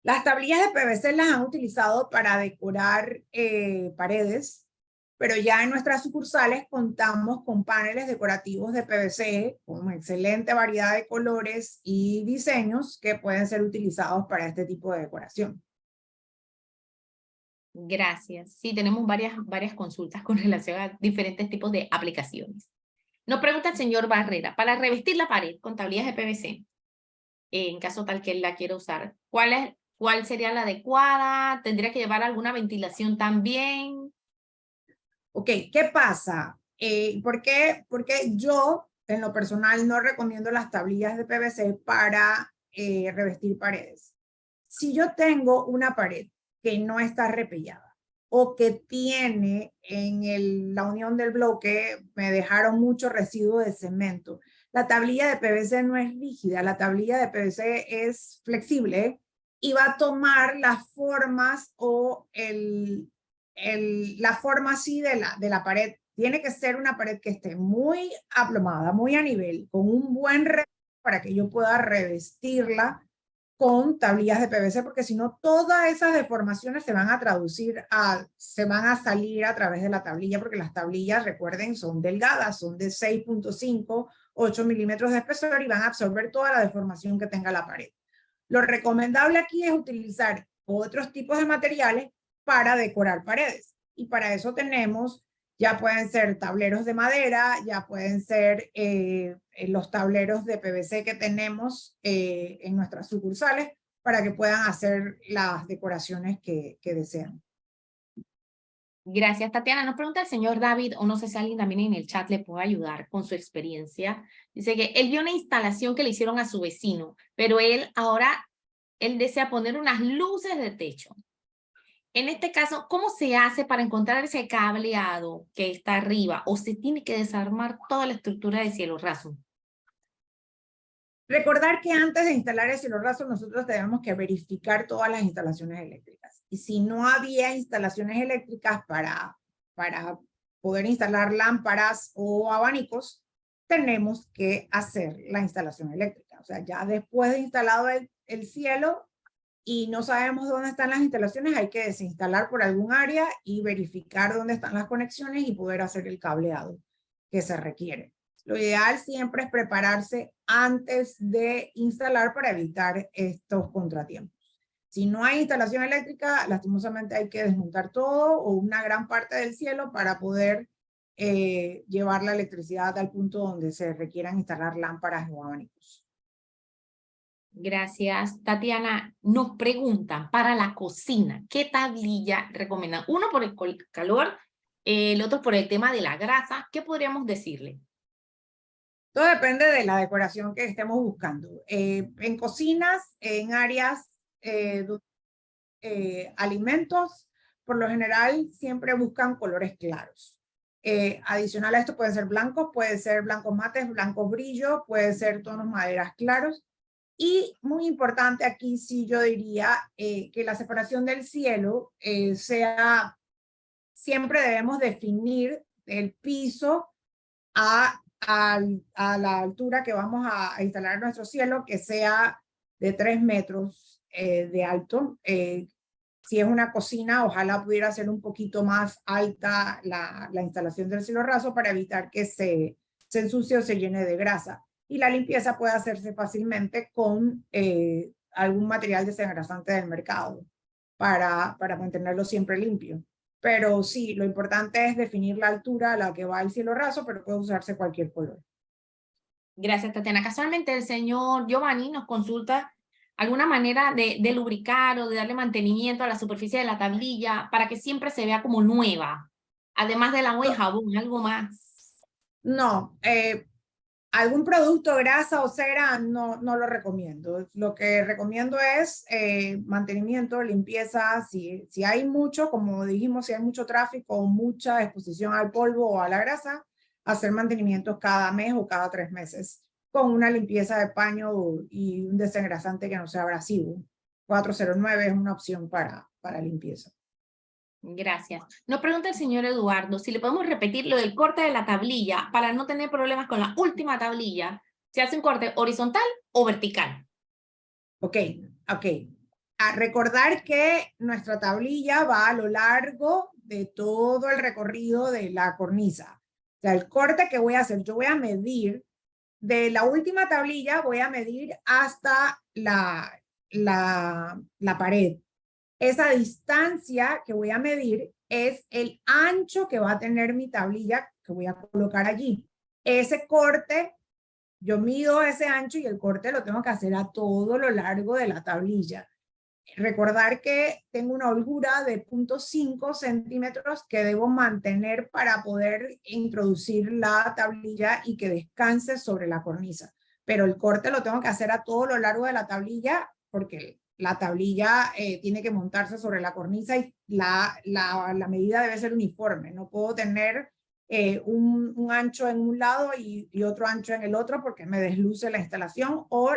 B: Las tablillas de PVC las han utilizado para decorar paredes, pero ya en nuestras sucursales contamos con paneles decorativos de PVC con excelente variedad de colores y diseños que pueden ser utilizados para este tipo de decoración.
C: Gracias. Sí, tenemos varias consultas con relación a diferentes tipos de aplicaciones. Nos pregunta el señor Barrera, para revestir la pared con tablillas de PVC, en caso tal que él la quiera usar, ¿cuál sería la adecuada? ¿Tendría que llevar alguna ventilación también?
B: Ok, ¿qué pasa? ¿Por qué yo, en lo personal, no recomiendo las tablillas de PVC para revestir paredes? Si yo tengo una pared que no está repellada o que tiene en la unión del bloque, me dejaron mucho residuo de cemento. La tablilla de PVC no es rígida, la tablilla de PVC es flexible y va a tomar las formas o la forma así de la pared. Tiene que ser una pared que esté muy aplomada, muy a nivel, con un buen para que yo pueda revestirla con tablillas de PVC, porque si no, todas esas deformaciones se van a salir a través de la tablilla, porque las tablillas, recuerden, son delgadas, son de 6.5, 8 milímetros de espesor y van a absorber toda la deformación que tenga la pared. Lo recomendable aquí es utilizar otros tipos de materiales para decorar paredes. Y para eso tenemos, ya pueden ser tableros de madera, ya pueden ser los tableros de PVC que tenemos en nuestras sucursales para que puedan hacer las decoraciones que desean.
C: Gracias, Tatiana. Nos pregunta el señor David, o no sé si alguien también en el chat le puede ayudar con su experiencia. Dice que él vio una instalación que le hicieron a su vecino, pero él desea poner unas luces de techo. En este caso, ¿cómo se hace para encontrar ese cableado que está arriba? ¿O se tiene que desarmar toda la estructura de cielo raso?
B: Recordar que antes de instalar el cielo raso, nosotros tenemos que verificar todas las instalaciones eléctricas. Y si no había instalaciones eléctricas para poder instalar lámparas o abanicos, tenemos que hacer la instalación eléctrica. O sea, ya después de instalado el cielo, y no sabemos dónde están las instalaciones, hay que desinstalar por algún área y verificar dónde están las conexiones y poder hacer el cableado que se requiere. Lo ideal siempre es prepararse antes de instalar para evitar estos contratiempos. Si no hay instalación eléctrica, lastimosamente hay que desmontar todo o una gran parte del cielo para poder llevar la electricidad al punto donde se requieran instalar lámparas o abanicos.
C: Gracias, Tatiana. Nos preguntan para la cocina, ¿qué tablilla recomiendan? Uno por el calor, el otro por el tema de la grasa. ¿Qué podríamos decirle?
B: Todo depende de la decoración que estemos buscando. En cocinas, en áreas alimentos, por lo general siempre buscan colores claros. Adicional a esto pueden ser blancos mates, blancos brillo, puede ser tonos maderas claros. Y muy importante aquí sí yo diría que la separación del cielo siempre debemos definir el piso a la altura que vamos a instalar nuestro cielo, que sea de 3 metros de alto. Si es una cocina, ojalá pudiera ser un poquito más alta la instalación del cielo raso para evitar que se ensucie o se llene de grasa. Y la limpieza puede hacerse fácilmente con algún material desengrasante del mercado para mantenerlo siempre limpio. Pero sí, lo importante es definir la altura a la que va el cielo raso, pero puede usarse cualquier color.
C: Gracias, Tatiana. Casualmente el señor Giovanni nos consulta alguna manera de lubricar o de darle mantenimiento a la superficie de la tablilla para que siempre se vea como nueva, además del agua y jabón, algo más.
B: No, algún producto, grasa o cera, no lo recomiendo. Lo que recomiendo es mantenimiento, limpieza. Si hay mucho, como dijimos, si hay mucho tráfico o mucha exposición al polvo o a la grasa, hacer mantenimientos cada mes o cada 3 meses con una limpieza de paño y un desengrasante que no sea abrasivo. 409 es una opción para limpieza.
C: Gracias. Nos pregunta el señor Eduardo si le podemos repetir lo del corte de la tablilla para no tener problemas con la última tablilla. ¿Se hace un corte horizontal o vertical?
B: Ok. A recordar que nuestra tablilla va a lo largo de todo el recorrido de la cornisa. O sea, el corte que voy a hacer, yo voy a medir de la última tablilla, voy a medir hasta la pared. Esa distancia que voy a medir es el ancho que va a tener mi tablilla que voy a colocar allí. Ese corte, yo mido ese ancho y el corte lo tengo que hacer a todo lo largo de la tablilla. Recordar que tengo una holgura de 0.5 centímetros que debo mantener para poder introducir la tablilla y que descanse sobre la cornisa. Pero el corte lo tengo que hacer a todo lo largo de la tablilla porque la tablilla tiene que montarse sobre la cornisa y la medida debe ser uniforme. No puedo tener un ancho en un lado y otro ancho en el otro porque me desluce la instalación, o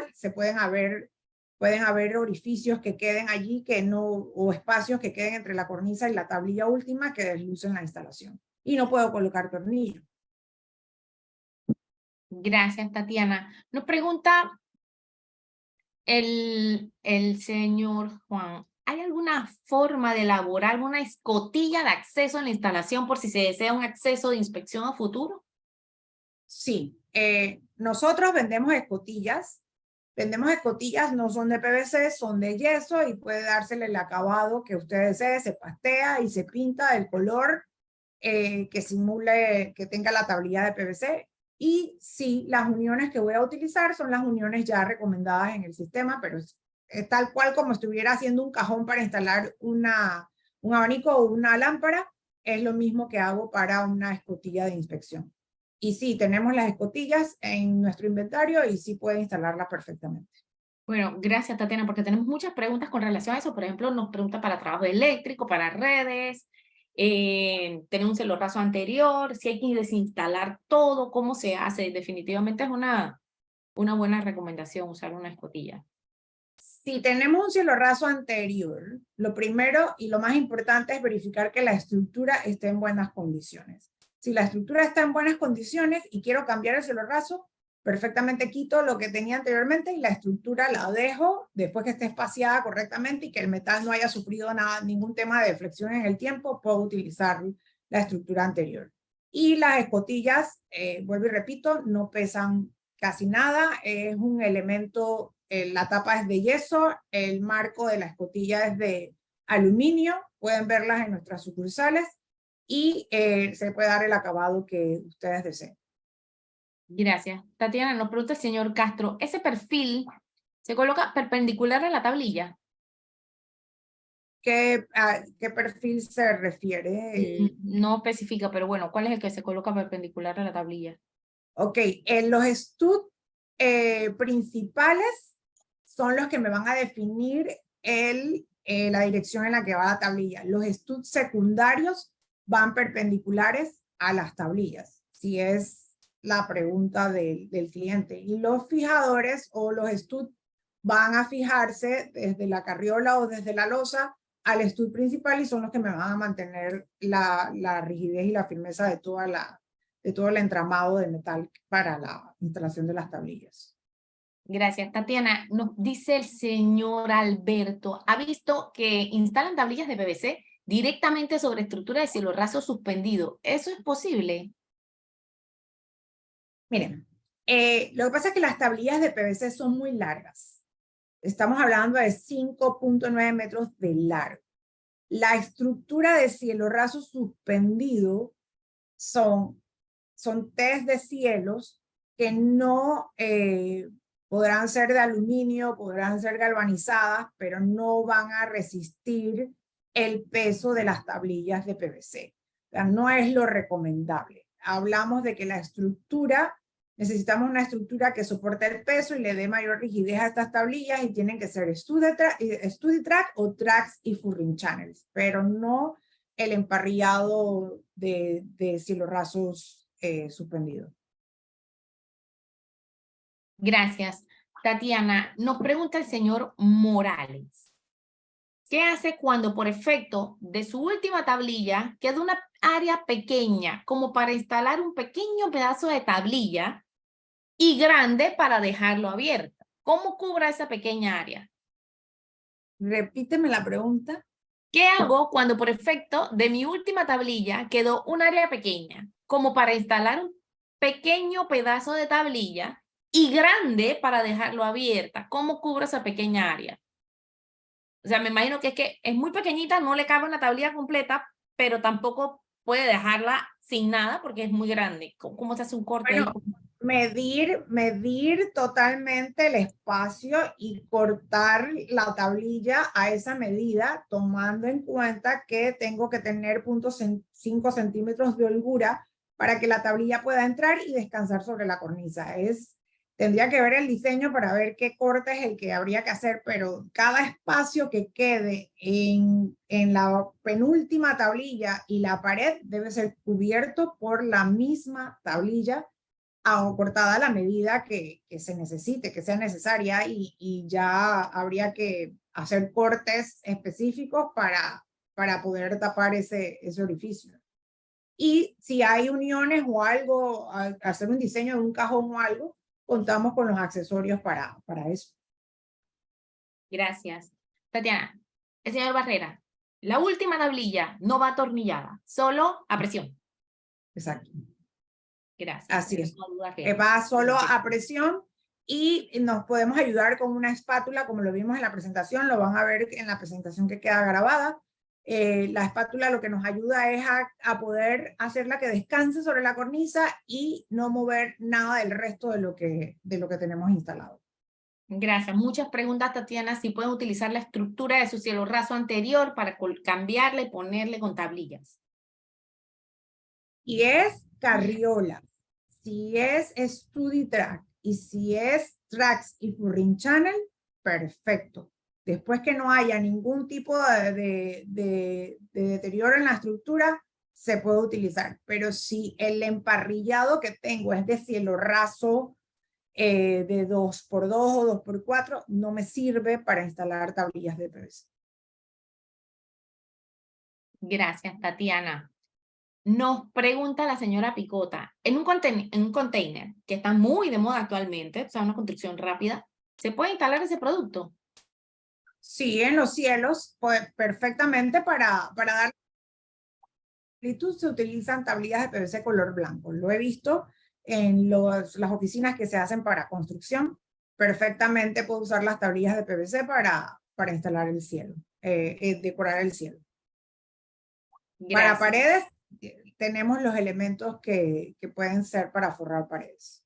B: pueden haber orificios que queden allí o espacios que queden entre la cornisa y la tablilla última que deslucen la instalación. Y no puedo colocar tornillo.
C: Gracias, Tatiana. Nos pregunta el señor Juan, ¿hay alguna forma de elaborar una escotilla de acceso en la instalación por si se desea un acceso de inspección a futuro?
B: Sí, nosotros vendemos escotillas. No son de PVC, son de yeso y puede dársele el acabado que usted desee, se pastea y se pinta el color que simule, que tenga la tablilla de PVC. Y sí, las uniones que voy a utilizar son las uniones ya recomendadas en el sistema, pero es tal cual como estuviera haciendo un cajón para instalar un abanico o una lámpara, es lo mismo que hago para una escotilla de inspección. Y sí, tenemos las escotillas en nuestro inventario y sí puede instalarlas perfectamente.
C: Bueno, gracias, Tatiana, porque tenemos muchas preguntas con relación a eso. Por ejemplo, nos pregunta para trabajo eléctrico, para redes, tener un cielorraso anterior, si hay que desinstalar todo, cómo se hace. Definitivamente es una buena recomendación usar una escotilla.
B: Si tenemos un cielorraso anterior, lo primero y lo más importante es verificar que la estructura esté en buenas condiciones. Si la estructura está en buenas condiciones y quiero cambiar el cielorraso, perfectamente quito lo que tenía anteriormente y la estructura la dejo después que esté espaciada correctamente y que el metal no haya sufrido ningún tema de deflexión en el tiempo, puedo utilizar la estructura anterior. Y las escotillas, vuelvo y repito, no pesan casi nada, es un elemento, la tapa es de yeso, el marco de la escotilla es de aluminio, pueden verlas en nuestras sucursales y se puede dar el acabado que ustedes deseen.
C: Gracias. Tatiana, nos pregunta el señor Castro, ¿ese perfil se coloca perpendicular a la tablilla?
B: ¿A qué perfil se refiere?
C: No especifica, pero bueno, ¿cuál es el que se coloca perpendicular a la tablilla?
B: Ok, los stud principales son los que me van a definir la dirección en la que va la tablilla. Los stud secundarios van perpendiculares a las tablillas, si es la pregunta del cliente. Y los fijadores o los stud van a fijarse desde la carriola o desde la losa al stud principal y son los que me van a mantener la rigidez y la firmeza de todo el entramado de metal para la instalación de las tablillas.
C: Gracias, Tatiana. Nos dice el señor Alberto, ¿ha visto que instalan tablillas de PVC directamente sobre estructura de cielorraso suspendido? ¿Eso es posible?
B: Miren, lo que pasa es que las tablillas de PVC son muy largas. Estamos hablando de 5.9 metros de largo. La estructura de cielorraso suspendido son test de cielos que no podrán ser de aluminio, podrán ser galvanizadas, pero no van a resistir el peso de las tablillas de PVC. O sea, no es lo recomendable. Hablamos de que la estructura, necesitamos una estructura que soporte el peso y le dé mayor rigidez a estas tablillas y tienen que ser StudiTrack o Tracks y Furring Channels, pero no el emparrillado de cielorrasos suspendidos.
C: Gracias. Tatiana, nos pregunta el señor Morales, ¿qué hace cuando por efecto de su última tablilla queda una área pequeña como para instalar un pequeño pedazo de tablilla y grande para dejarlo abierto? ¿Cómo cubra esa pequeña área?
B: Repíteme la pregunta.
C: ¿Qué hago cuando por efecto de mi última tablilla quedó un área pequeña como para instalar un pequeño pedazo de tablilla y grande para dejarlo abierta? ¿Cómo cubro esa pequeña área? O sea, me imagino que es muy pequeñita, no le cabe una tablilla completa, pero tampoco puede dejarla sin nada porque es muy grande. ¿Cómo se hace un corte ahí?
B: Medir totalmente el espacio y cortar la tablilla a esa medida, tomando en cuenta que tengo que tener 0.5 centímetros de holgura para que la tablilla pueda entrar y descansar sobre la cornisa. Es Tendría que ver el diseño para ver qué corte es el que habría que hacer, pero cada espacio que quede en la penúltima tablilla y la pared debe ser cubierto por la misma tablilla o cortada a la medida que se necesite, que sea necesaria, y ya habría que hacer cortes específicos para poder tapar ese orificio. Y si hay uniones o algo, hacer un diseño de un cajón o algo, contamos con los accesorios para eso.
C: Gracias. Tatiana, el señor Barrera, la última tablilla no va atornillada, solo a presión.
B: Exacto.
C: Gracias.
B: Así es.
C: No duda real.
B: Va solo a presión y nos podemos ayudar con una espátula, como lo vimos en la presentación, lo van a ver en la presentación que queda grabada. La espátula lo que nos ayuda es a poder hacerla que descanse sobre la cornisa y no mover nada del resto de lo que tenemos instalado.
C: Gracias. Muchas preguntas, Tatiana. Si pueden utilizar la estructura de su cielo raso anterior para cambiarle y ponerle con tablillas.
B: Y es carriola, si es StudiTrack y si es Trax y Furring Channel, perfecto. Después que no haya ningún tipo de deterioro en la estructura, se puede utilizar. Pero si el emparrillado que tengo es de cielo raso, de 2x2 o 2x4, no me sirve para instalar tablillas de PVC.
C: Gracias, Tatiana. Nos pregunta la señora Picota, en un container que está muy de moda actualmente, o sea, una construcción rápida, ¿se puede instalar ese producto?
B: Sí, en los cielos, pues, perfectamente para dar amplitud se utilizan tablillas de PVC color blanco. Lo he visto en las oficinas que se hacen para construcción. Perfectamente puedo usar las tablillas de PVC para instalar el cielo, decorar el cielo.
C: Gracias.
B: Para paredes, tenemos los elementos que pueden ser para forrar paredes.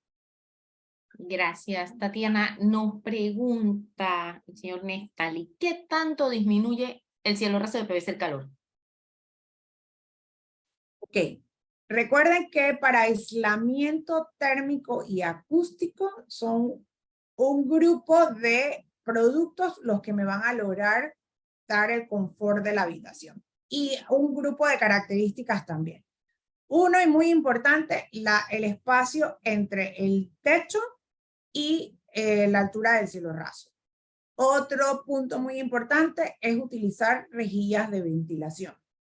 C: Gracias, Tatiana. Nos pregunta el señor Nestali, ¿qué tanto disminuye el cielo raso de PVC el calor?
B: Ok, recuerden que para aislamiento térmico y acústico son un grupo de productos los que me van a lograr dar el confort de la habitación y un grupo de características también. Uno y muy importante, el espacio entre el techo y la altura del cielo raso. Otro punto muy importante es utilizar rejillas de ventilación.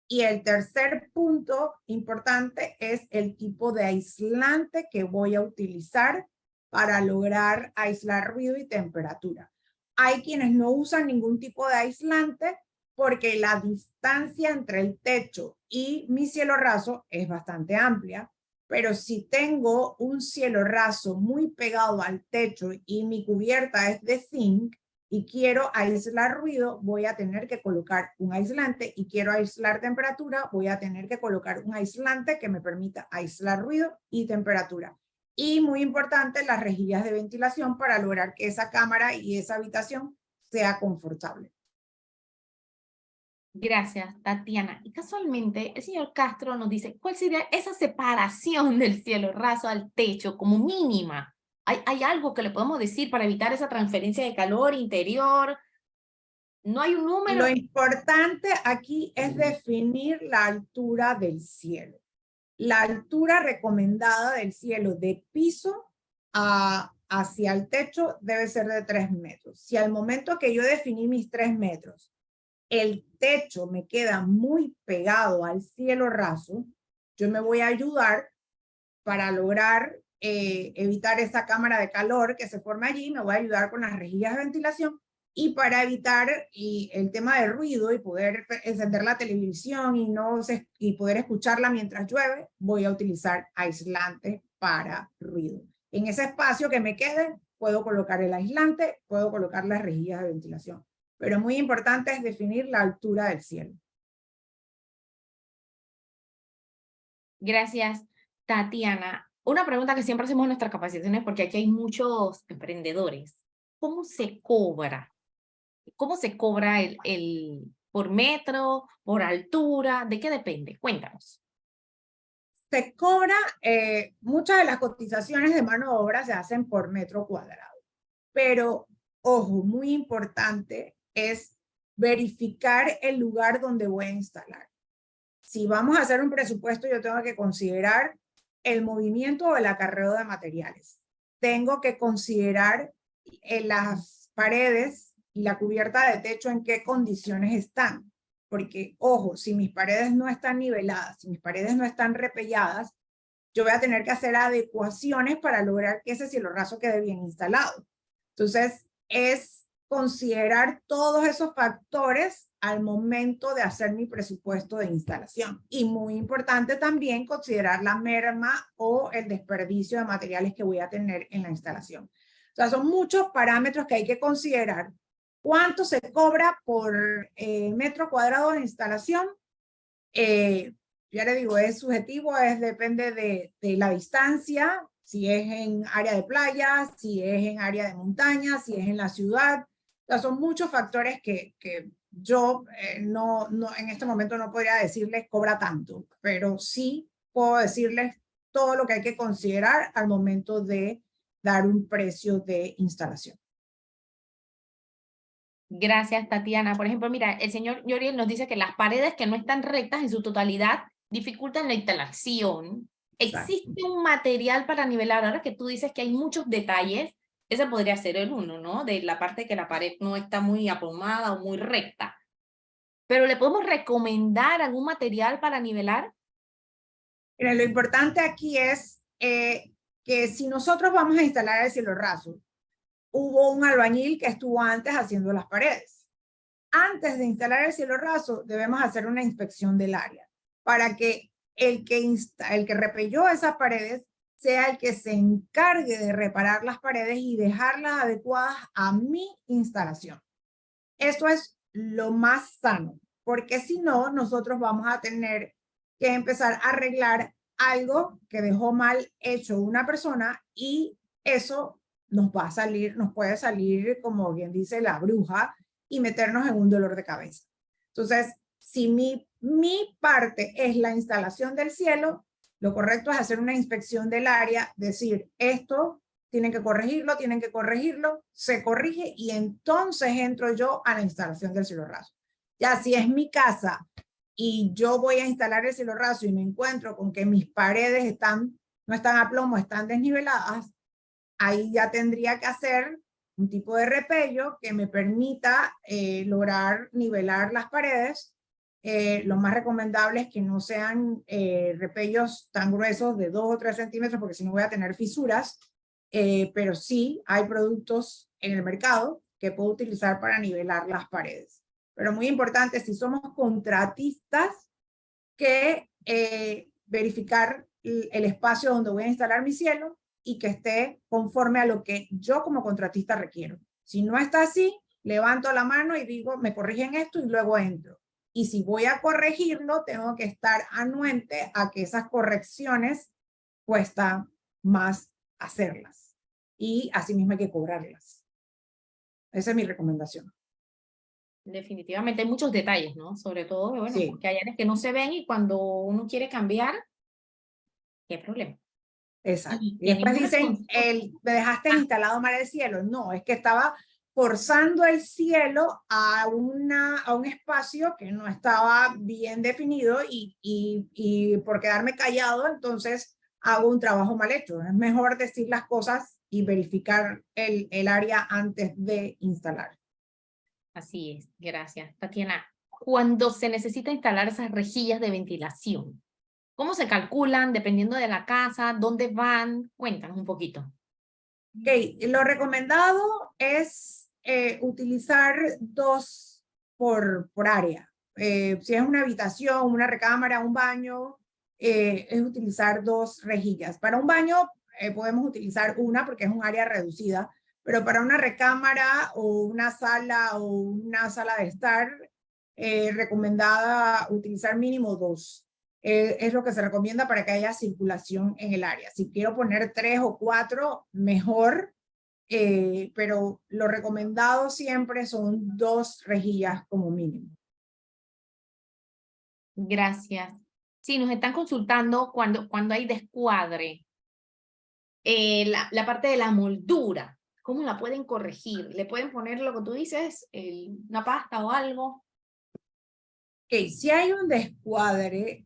B: Y el tercer punto importante es el tipo de aislante que voy a utilizar para lograr aislar ruido y temperatura. Hay quienes no usan ningún tipo de aislante porque la distancia entre el techo y mi cielo raso es bastante amplia, pero si tengo un cielo raso muy pegado al techo y mi cubierta es de zinc, y quiero aislar ruido, voy a tener que colocar un aislante, y quiero aislar temperatura, voy a tener que colocar un aislante que me permita aislar ruido y temperatura. Y muy importante, las rejillas de ventilación para lograr que esa cámara y esa habitación sea confortable.
C: Gracias, Tatiana. Y casualmente, el señor Castro nos dice, ¿cuál sería esa separación del cielo raso al techo como mínima? ¿Hay algo que le podemos decir para evitar esa transferencia de calor interior? ¿No hay un número?
B: Lo importante aquí es definir la altura del cielo. La altura recomendada del cielo de piso hacia el techo debe ser de 3 metros. Si al momento que yo definí mis 3 metros, el techo me queda muy pegado al cielo raso, yo me voy a ayudar para lograr evitar esa cámara de calor que se forma allí, me voy a ayudar con las rejillas de ventilación, y para evitar el tema de ruido y poder encender la televisión y poder escucharla mientras llueve, voy a utilizar aislante para ruido. En ese espacio que me quede, puedo colocar el aislante, puedo colocar las rejillas de ventilación. Pero muy importante es definir la altura del cielo.
C: Gracias, Tatiana. Una pregunta que siempre hacemos en nuestras capacitaciones, porque aquí hay muchos emprendedores. ¿Cómo se cobra? ¿Cómo se cobra por metro, por altura? ¿De qué depende? Cuéntanos.
B: se cobra, muchas de las cotizaciones de mano de obra se hacen por metro cuadrado, pero ojo, muy importante es verificar el lugar donde voy a instalar. Si vamos a hacer un presupuesto, yo tengo que considerar el movimiento o el acarreo de materiales. Tengo que considerar las paredes y la cubierta de techo en qué condiciones están. Porque, ojo, si mis paredes no están niveladas, si mis paredes no están repelladas, yo voy a tener que hacer adecuaciones para lograr que ese cielo raso quede bien instalado. Entonces, es considerar todos esos factores al momento de hacer mi presupuesto de instalación. Y muy importante también considerar la merma o el desperdicio de materiales que voy a tener en la instalación. O sea, son muchos parámetros que hay que considerar. ¿Cuánto se cobra por metro cuadrado de instalación? Ya le digo, es subjetivo, depende de la distancia, si es en área de playa, si es en área de montaña, si es en la ciudad. O sea, son muchos factores que yo en este momento no podría decirles cobra tanto, pero sí puedo decirles todo lo que hay que considerar al momento de dar un precio de instalación.
C: Gracias, Tatiana. Por ejemplo, mira, el señor Yoriel nos dice que las paredes que no están rectas en su totalidad dificultan la instalación. ¿Existe un material para nivelar? Ahora que tú dices que hay muchos detalles, ese podría ser el uno, ¿no? De la parte que la pared no está muy aplomada o muy recta. Pero ¿le podemos recomendar algún material para nivelar?
B: Mira, lo importante aquí es que si nosotros vamos a instalar el cielo raso, hubo un albañil que estuvo antes haciendo las paredes. Antes de instalar el cielo raso, debemos hacer una inspección del área para que el que repelló esas paredes sea el que se encargue de reparar las paredes y dejarlas adecuadas a mi instalación. Esto es lo más sano, porque si no, nosotros vamos a tener que empezar a arreglar algo que dejó mal hecho una persona y eso nos puede salir, como bien dice la bruja, y meternos en un dolor de cabeza. Entonces, si mi parte es la instalación del cielo, lo correcto es hacer una inspección del área, decir, esto tienen que corregirlo, se corrige y entonces entro yo a la instalación del cielo raso. Ya si es mi casa y yo voy a instalar el cielo raso y me encuentro con que mis paredes no están a plomo, están desniveladas, ahí ya tendría que hacer un tipo de repello que me permita lograr nivelar las paredes. Lo más recomendable es que no sean repellos tan gruesos de 2 o 3 centímetros, porque si no voy a tener fisuras, pero sí hay productos en el mercado que puedo utilizar para nivelar las paredes. Pero muy importante, si somos contratistas, que verificar el espacio donde voy a instalar mi cielo y que esté conforme a lo que yo como contratista requiero. Si no está así, levanto la mano y digo, me corrigen esto y luego entro. Y si voy a corregirlo, tengo que estar anuente a que esas correcciones cuesta más hacerlas. Y asimismo hay que cobrarlas. Esa es mi recomendación.
C: Definitivamente hay muchos detalles, ¿no? Sobre todo, bueno,
B: Sí.
C: porque hay áreas que no se ven y cuando uno quiere cambiar, ¿qué problema?
B: Exacto.
C: Y
B: Y después
C: tenemos
B: dicen, me dejaste instalado mal el cielo. No, es que estaba forzando el cielo a un espacio que no estaba bien definido y por quedarme callado, entonces hago un trabajo mal hecho. Es mejor decir las cosas y verificar el área antes de instalar.
C: Así es, gracias. Tatiana, cuando se necesita instalar esas rejillas de ventilación, ¿cómo se calculan dependiendo de la casa? ¿Dónde van? Cuéntanos un poquito.
B: Ok, lo recomendado es utilizar 2 por área. Si es una habitación, una recámara, un baño, es utilizar 2 rejillas. Para un baño podemos utilizar una porque es un área reducida, pero para una recámara o una sala de estar, recomendada utilizar mínimo 2. Es lo que se recomienda para que haya circulación en el área. Si quiero poner 3 o 4, mejor, pero lo recomendado siempre son 2 rejillas como mínimo.
C: Gracias. Sí, nos están consultando cuando hay descuadre. La parte de la moldura, ¿cómo la pueden corregir? ¿Le pueden poner lo que tú dices, una pasta o algo?
B: Ok, si hay un descuadre,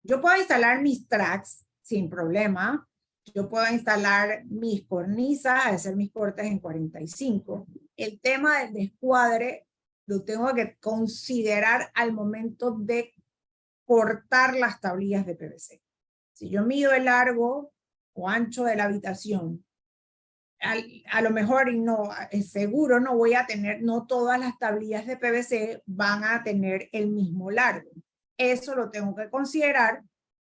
B: yo puedo instalar mis tracks sin problema. Yo puedo instalar mis cornisas, hacer mis cortes en 45. El tema del descuadre lo tengo que considerar al momento de cortar las tablillas de PVC. Si yo mido el largo o ancho de la habitación, a lo mejor y no, seguro no voy a tener, no todas las tablillas de PVC van a tener el mismo largo. Eso lo tengo que considerar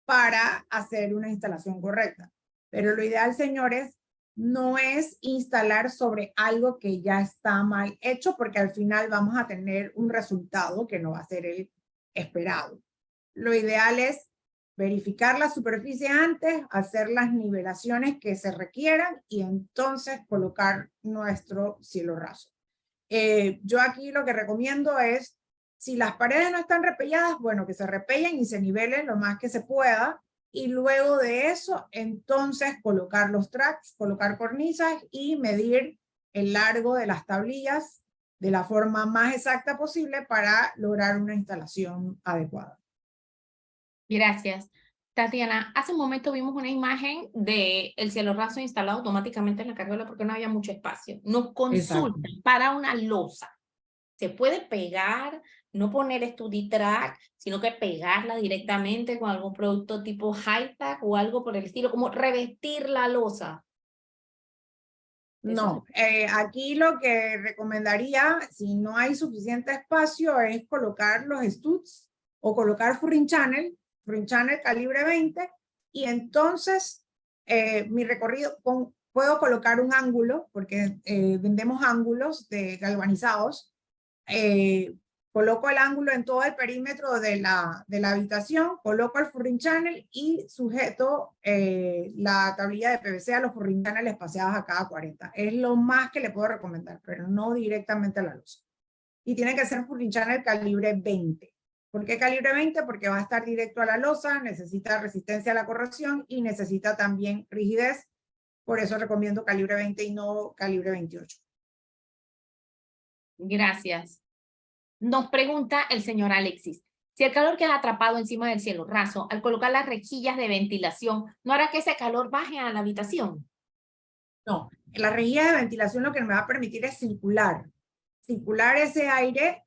B: para hacer una instalación correcta. Pero lo ideal, señores, no es instalar sobre algo que ya está mal hecho, porque al final vamos a tener un resultado que no va a ser el esperado. Lo ideal es verificar la superficie antes, hacer las nivelaciones que se requieran y entonces colocar nuestro cielo raso. Yo aquí lo que recomiendo es, si las paredes no están repelladas, bueno, que se repellen y se nivelen lo más que se pueda. Y luego de eso, entonces colocar los tracks, colocar cornisas y medir el largo de las tablillas de la forma más exacta posible para lograr una instalación adecuada.
C: Gracias. Tatiana, hace un momento vimos una imagen del cielo raso instalado automáticamente en la carriola porque no había mucho espacio. Nos consultan para una losa. ¿Se puede pegar, no poner StudiTrack, sino que pegarla directamente con algún producto tipo High-Tack o algo por el estilo, como revestir la losa?
B: No, aquí lo que recomendaría, si no hay suficiente espacio, es colocar los studs o colocar Furring Channel calibre 20, y entonces mi recorrido, puedo colocar un ángulo, porque vendemos ángulos galvanizados, coloco el ángulo en todo el perímetro de la habitación, coloco el Furring Channel y sujeto la tablilla de PVC a los Furring Channel espaciados a cada 40. Es lo más que le puedo recomendar, pero no directamente a la luz. Y tiene que ser Furring Channel calibre 20. ¿Por qué calibre 20? Porque va a estar directo a la losa, necesita resistencia a la corrosión y necesita también rigidez. Por eso recomiendo calibre 20 y no calibre 28.
C: Gracias. Nos pregunta el señor Alexis, si el calor queda atrapado encima del cielo raso, al colocar las rejillas de ventilación, ¿no hará que ese calor baje a la habitación?
B: No, la rejilla de ventilación lo que me va a permitir es circular ese aire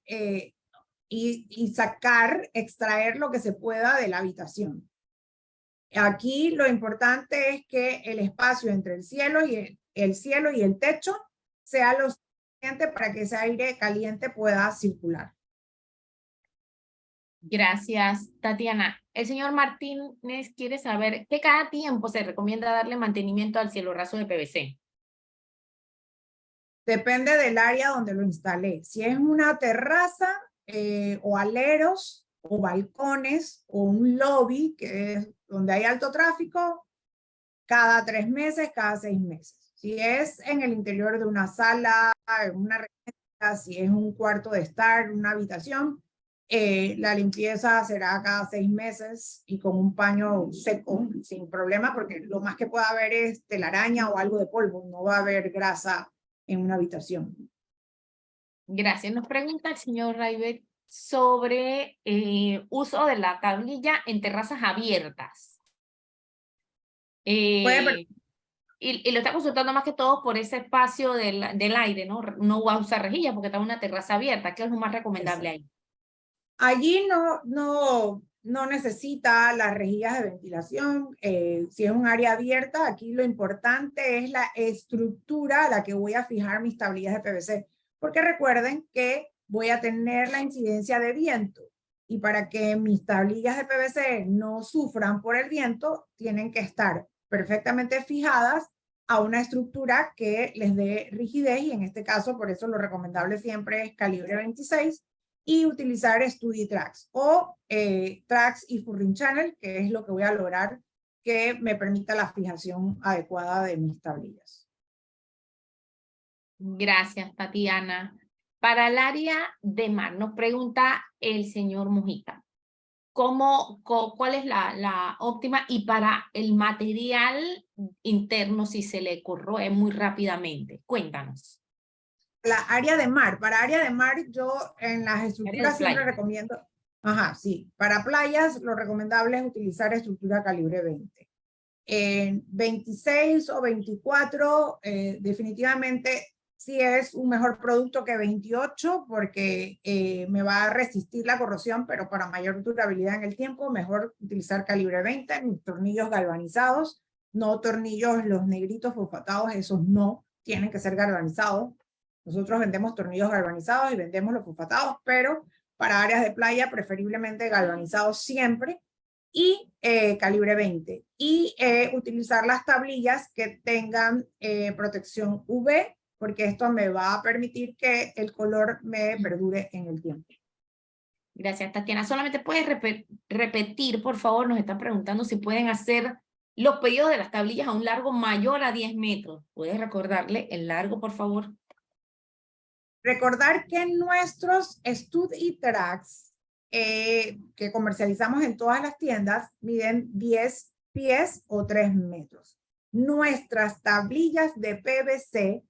B: y sacar, extraer lo que se pueda de la habitación. Aquí lo importante es que el espacio entre el cielo y el techo sea lo suficiente para que ese aire caliente pueda circular.
C: Gracias, Tatiana. El señor Martínez quiere saber que cada tiempo se recomienda darle mantenimiento al cielo raso de PVC.
B: Depende del área donde lo instalé. Si es una terraza o aleros o balcones o un lobby que es donde hay alto tráfico, cada 3 meses, cada 6 meses. Si es en el interior de una sala, en una residencia, si es un cuarto de estar, una habitación, la limpieza será cada 6 meses y con un paño seco, sin problema, porque lo más que pueda haber es telaraña o algo de polvo, no va a haber grasa en una habitación.
C: Gracias. Nos pregunta el señor Raibet sobre uso de la tablilla en terrazas abiertas. Y lo está consultando más que todo por ese espacio del aire, ¿no? No va a usar rejillas porque está en una terraza abierta. ¿Qué es lo más recomendable ahí?
B: Allí no necesita las rejillas de ventilación. Si es un área abierta, aquí lo importante es la estructura a la que voy a fijar mis tablillas de PVC. Porque recuerden que voy a tener la incidencia de viento. Y para que mis tablillas de PVC no sufran por el viento, tienen que estar perfectamente fijadas a una estructura que les dé rigidez. Y en este caso, por eso lo recomendable siempre es calibre 26. Y utilizar StudiTracks o Tracks y Furring Channel, que es lo que voy a lograr que me permita la fijación adecuada de mis tablillas.
C: Gracias, Tatiana. Para el área de mar, nos pregunta el señor Mujica. ¿Cuál es la óptima? Y para el material interno, si se le corroe muy rápidamente. Cuéntanos.
B: La área de mar, para área de mar yo en las estructuras siempre
C: playa.
B: recomiendo, ajá, sí, para playas lo recomendable es utilizar estructura calibre 20. En 26 o 24 definitivamente sí es un mejor producto que 28 porque me va a resistir la corrosión, pero para mayor durabilidad en el tiempo, mejor utilizar calibre 20, tornillos galvanizados, no tornillos los negritos fosfatados, esos no, tienen que ser galvanizados. Nosotros vendemos tornillos galvanizados y vendemos los fosfatados, pero para áreas de playa preferiblemente galvanizados siempre y calibre 20. Y utilizar las tablillas que tengan protección UV, porque esto me va a permitir que el color me perdure en el tiempo.
C: Gracias, Tatiana. Solamente puedes repetir, por favor, nos están preguntando si pueden hacer los pedidos de las tablillas a un largo mayor a 10 metros. ¿Puedes recordarle el largo, por favor?
B: Recordar que nuestros Stud y Tracks que comercializamos en todas las tiendas miden 10 pies o 3 metros. Nuestras tablillas de PVC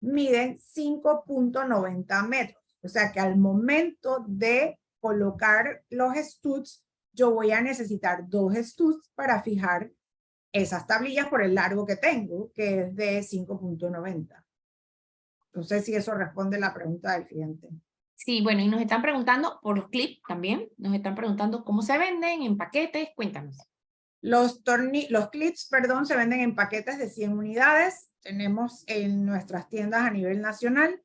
B: miden 5.90 metros. O sea que al momento de colocar los studs, yo voy a necesitar 2 studs para fijar esas tablillas por el largo que tengo, que es de 5.90. No sé si eso responde la pregunta del cliente.
C: Sí, bueno, y nos están preguntando por los clips también. Nos están preguntando cómo se venden, en paquetes. Cuéntanos.
B: Los clips, perdón, se venden en paquetes de 100 unidades. Tenemos en nuestras tiendas a nivel nacional.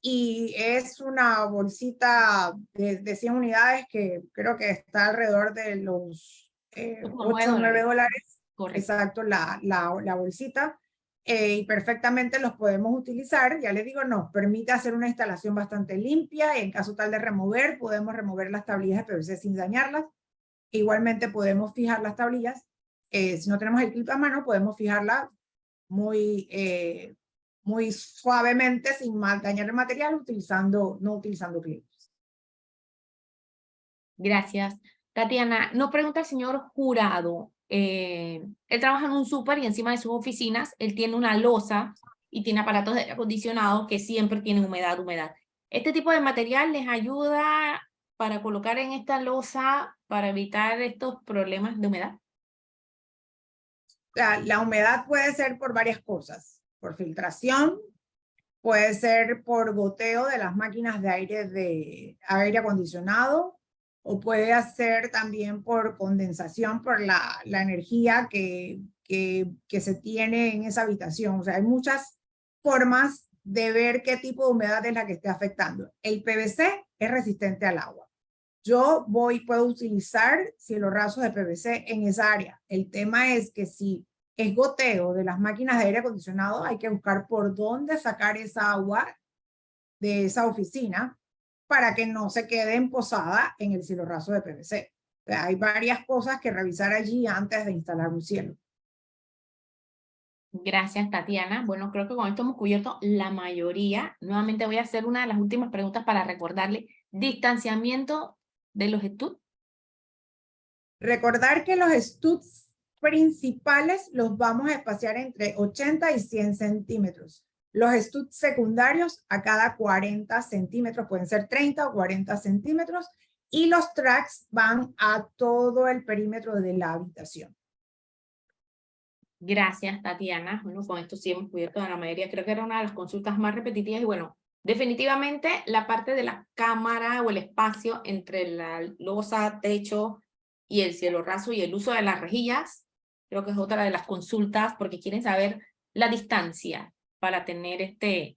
B: Y es una bolsita de 100 unidades que creo que está alrededor de los 8 o 9 dólares.
C: Correcto.
B: Exacto, la bolsita. Y perfectamente los podemos utilizar. Ya les digo, nos permite hacer una instalación bastante limpia. Y en caso tal de remover, podemos remover las tablillas de PVC sin dañarlas. Igualmente podemos fijar las tablillas. Si no tenemos el clip a mano, podemos fijarla muy suavemente, sin dañar el material, no utilizando clips.
C: Gracias. Tatiana, nos pregunta el señor Jurado. Él trabaja en un súper y encima de sus oficinas, él tiene una losa y tiene aparatos de aire acondicionado que siempre tienen humedad. ¿Este tipo de material les ayuda para colocar en esta losa para evitar estos problemas de humedad?
B: La humedad puede ser por varias cosas, por filtración, puede ser por goteo de las máquinas de aire acondicionado, o puede ser también por condensación, por la energía que se tiene en esa habitación. O sea, hay muchas formas de ver qué tipo de humedad es la que esté afectando. El PVC es resistente al agua. Yo puedo utilizar cielos rasos de PVC en esa área. El tema es que si es goteo de las máquinas de aire acondicionado, hay que buscar por dónde sacar esa agua de esa oficina para que no se quede emposada en el cielo raso de PVC. O sea, hay varias cosas que revisar allí antes de instalar un cielo.
C: Gracias, Tatiana. Bueno, creo que con esto hemos cubierto la mayoría. Nuevamente voy a hacer una de las últimas preguntas para recordarle. Distanciamiento de los studs.
B: Recordar que los studs principales los vamos a espaciar entre 80 y 100 centímetros. Los studs secundarios a cada 40 centímetros, pueden ser 30 o 40 centímetros, y los tracks van a todo el perímetro de la habitación.
C: Gracias, Tatiana. Bueno, con esto sí hemos cubierto la mayoría. Creo que era una de las consultas más repetitivas y bueno, definitivamente la parte de la cámara o el espacio entre la losa, techo y el cielo raso y el uso de las rejillas, creo que es otra de las consultas porque quieren saber la distancia para tener este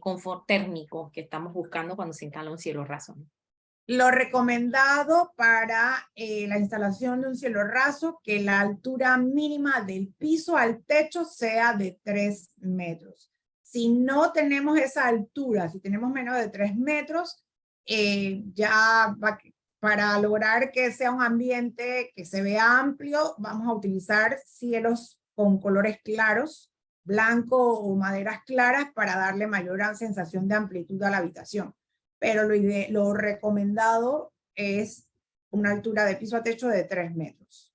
C: confort térmico que estamos buscando cuando se instala un cielo raso.
B: Lo recomendado para la instalación de un cielo raso, que la altura mínima del piso al techo sea de 3 metros. Si no tenemos esa altura, si tenemos menos de 3 metros, para lograr que sea un ambiente que se vea amplio, vamos a utilizar cielos con colores claros, blanco o maderas claras, para darle mayor sensación de amplitud a la habitación. Pero lo recomendado es una altura de piso a techo de 3 metros.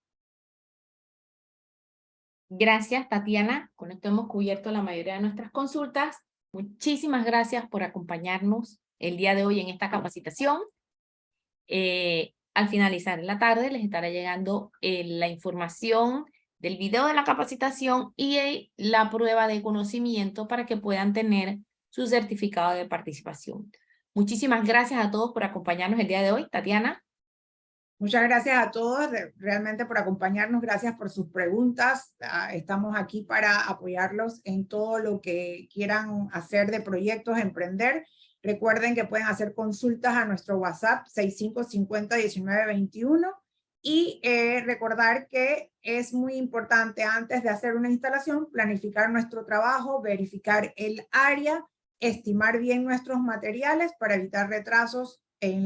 C: Gracias, Tatiana. Con esto hemos cubierto la mayoría de nuestras consultas. Muchísimas gracias por acompañarnos el día de hoy en esta capacitación. Al finalizar la tarde les estará llegando la información del video de la capacitación y la prueba de conocimiento para que puedan tener su certificado de participación. Muchísimas gracias a todos por acompañarnos el día de hoy. Tatiana.
B: Muchas gracias a todos realmente por acompañarnos, gracias por sus preguntas. Estamos aquí para apoyarlos en todo lo que quieran hacer de proyectos, emprender. Recuerden que pueden hacer consultas a nuestro WhatsApp 6550-1921 y recordar que es muy importante antes de hacer una instalación planificar nuestro trabajo, verificar el área, estimar bien nuestros materiales para evitar retrasos en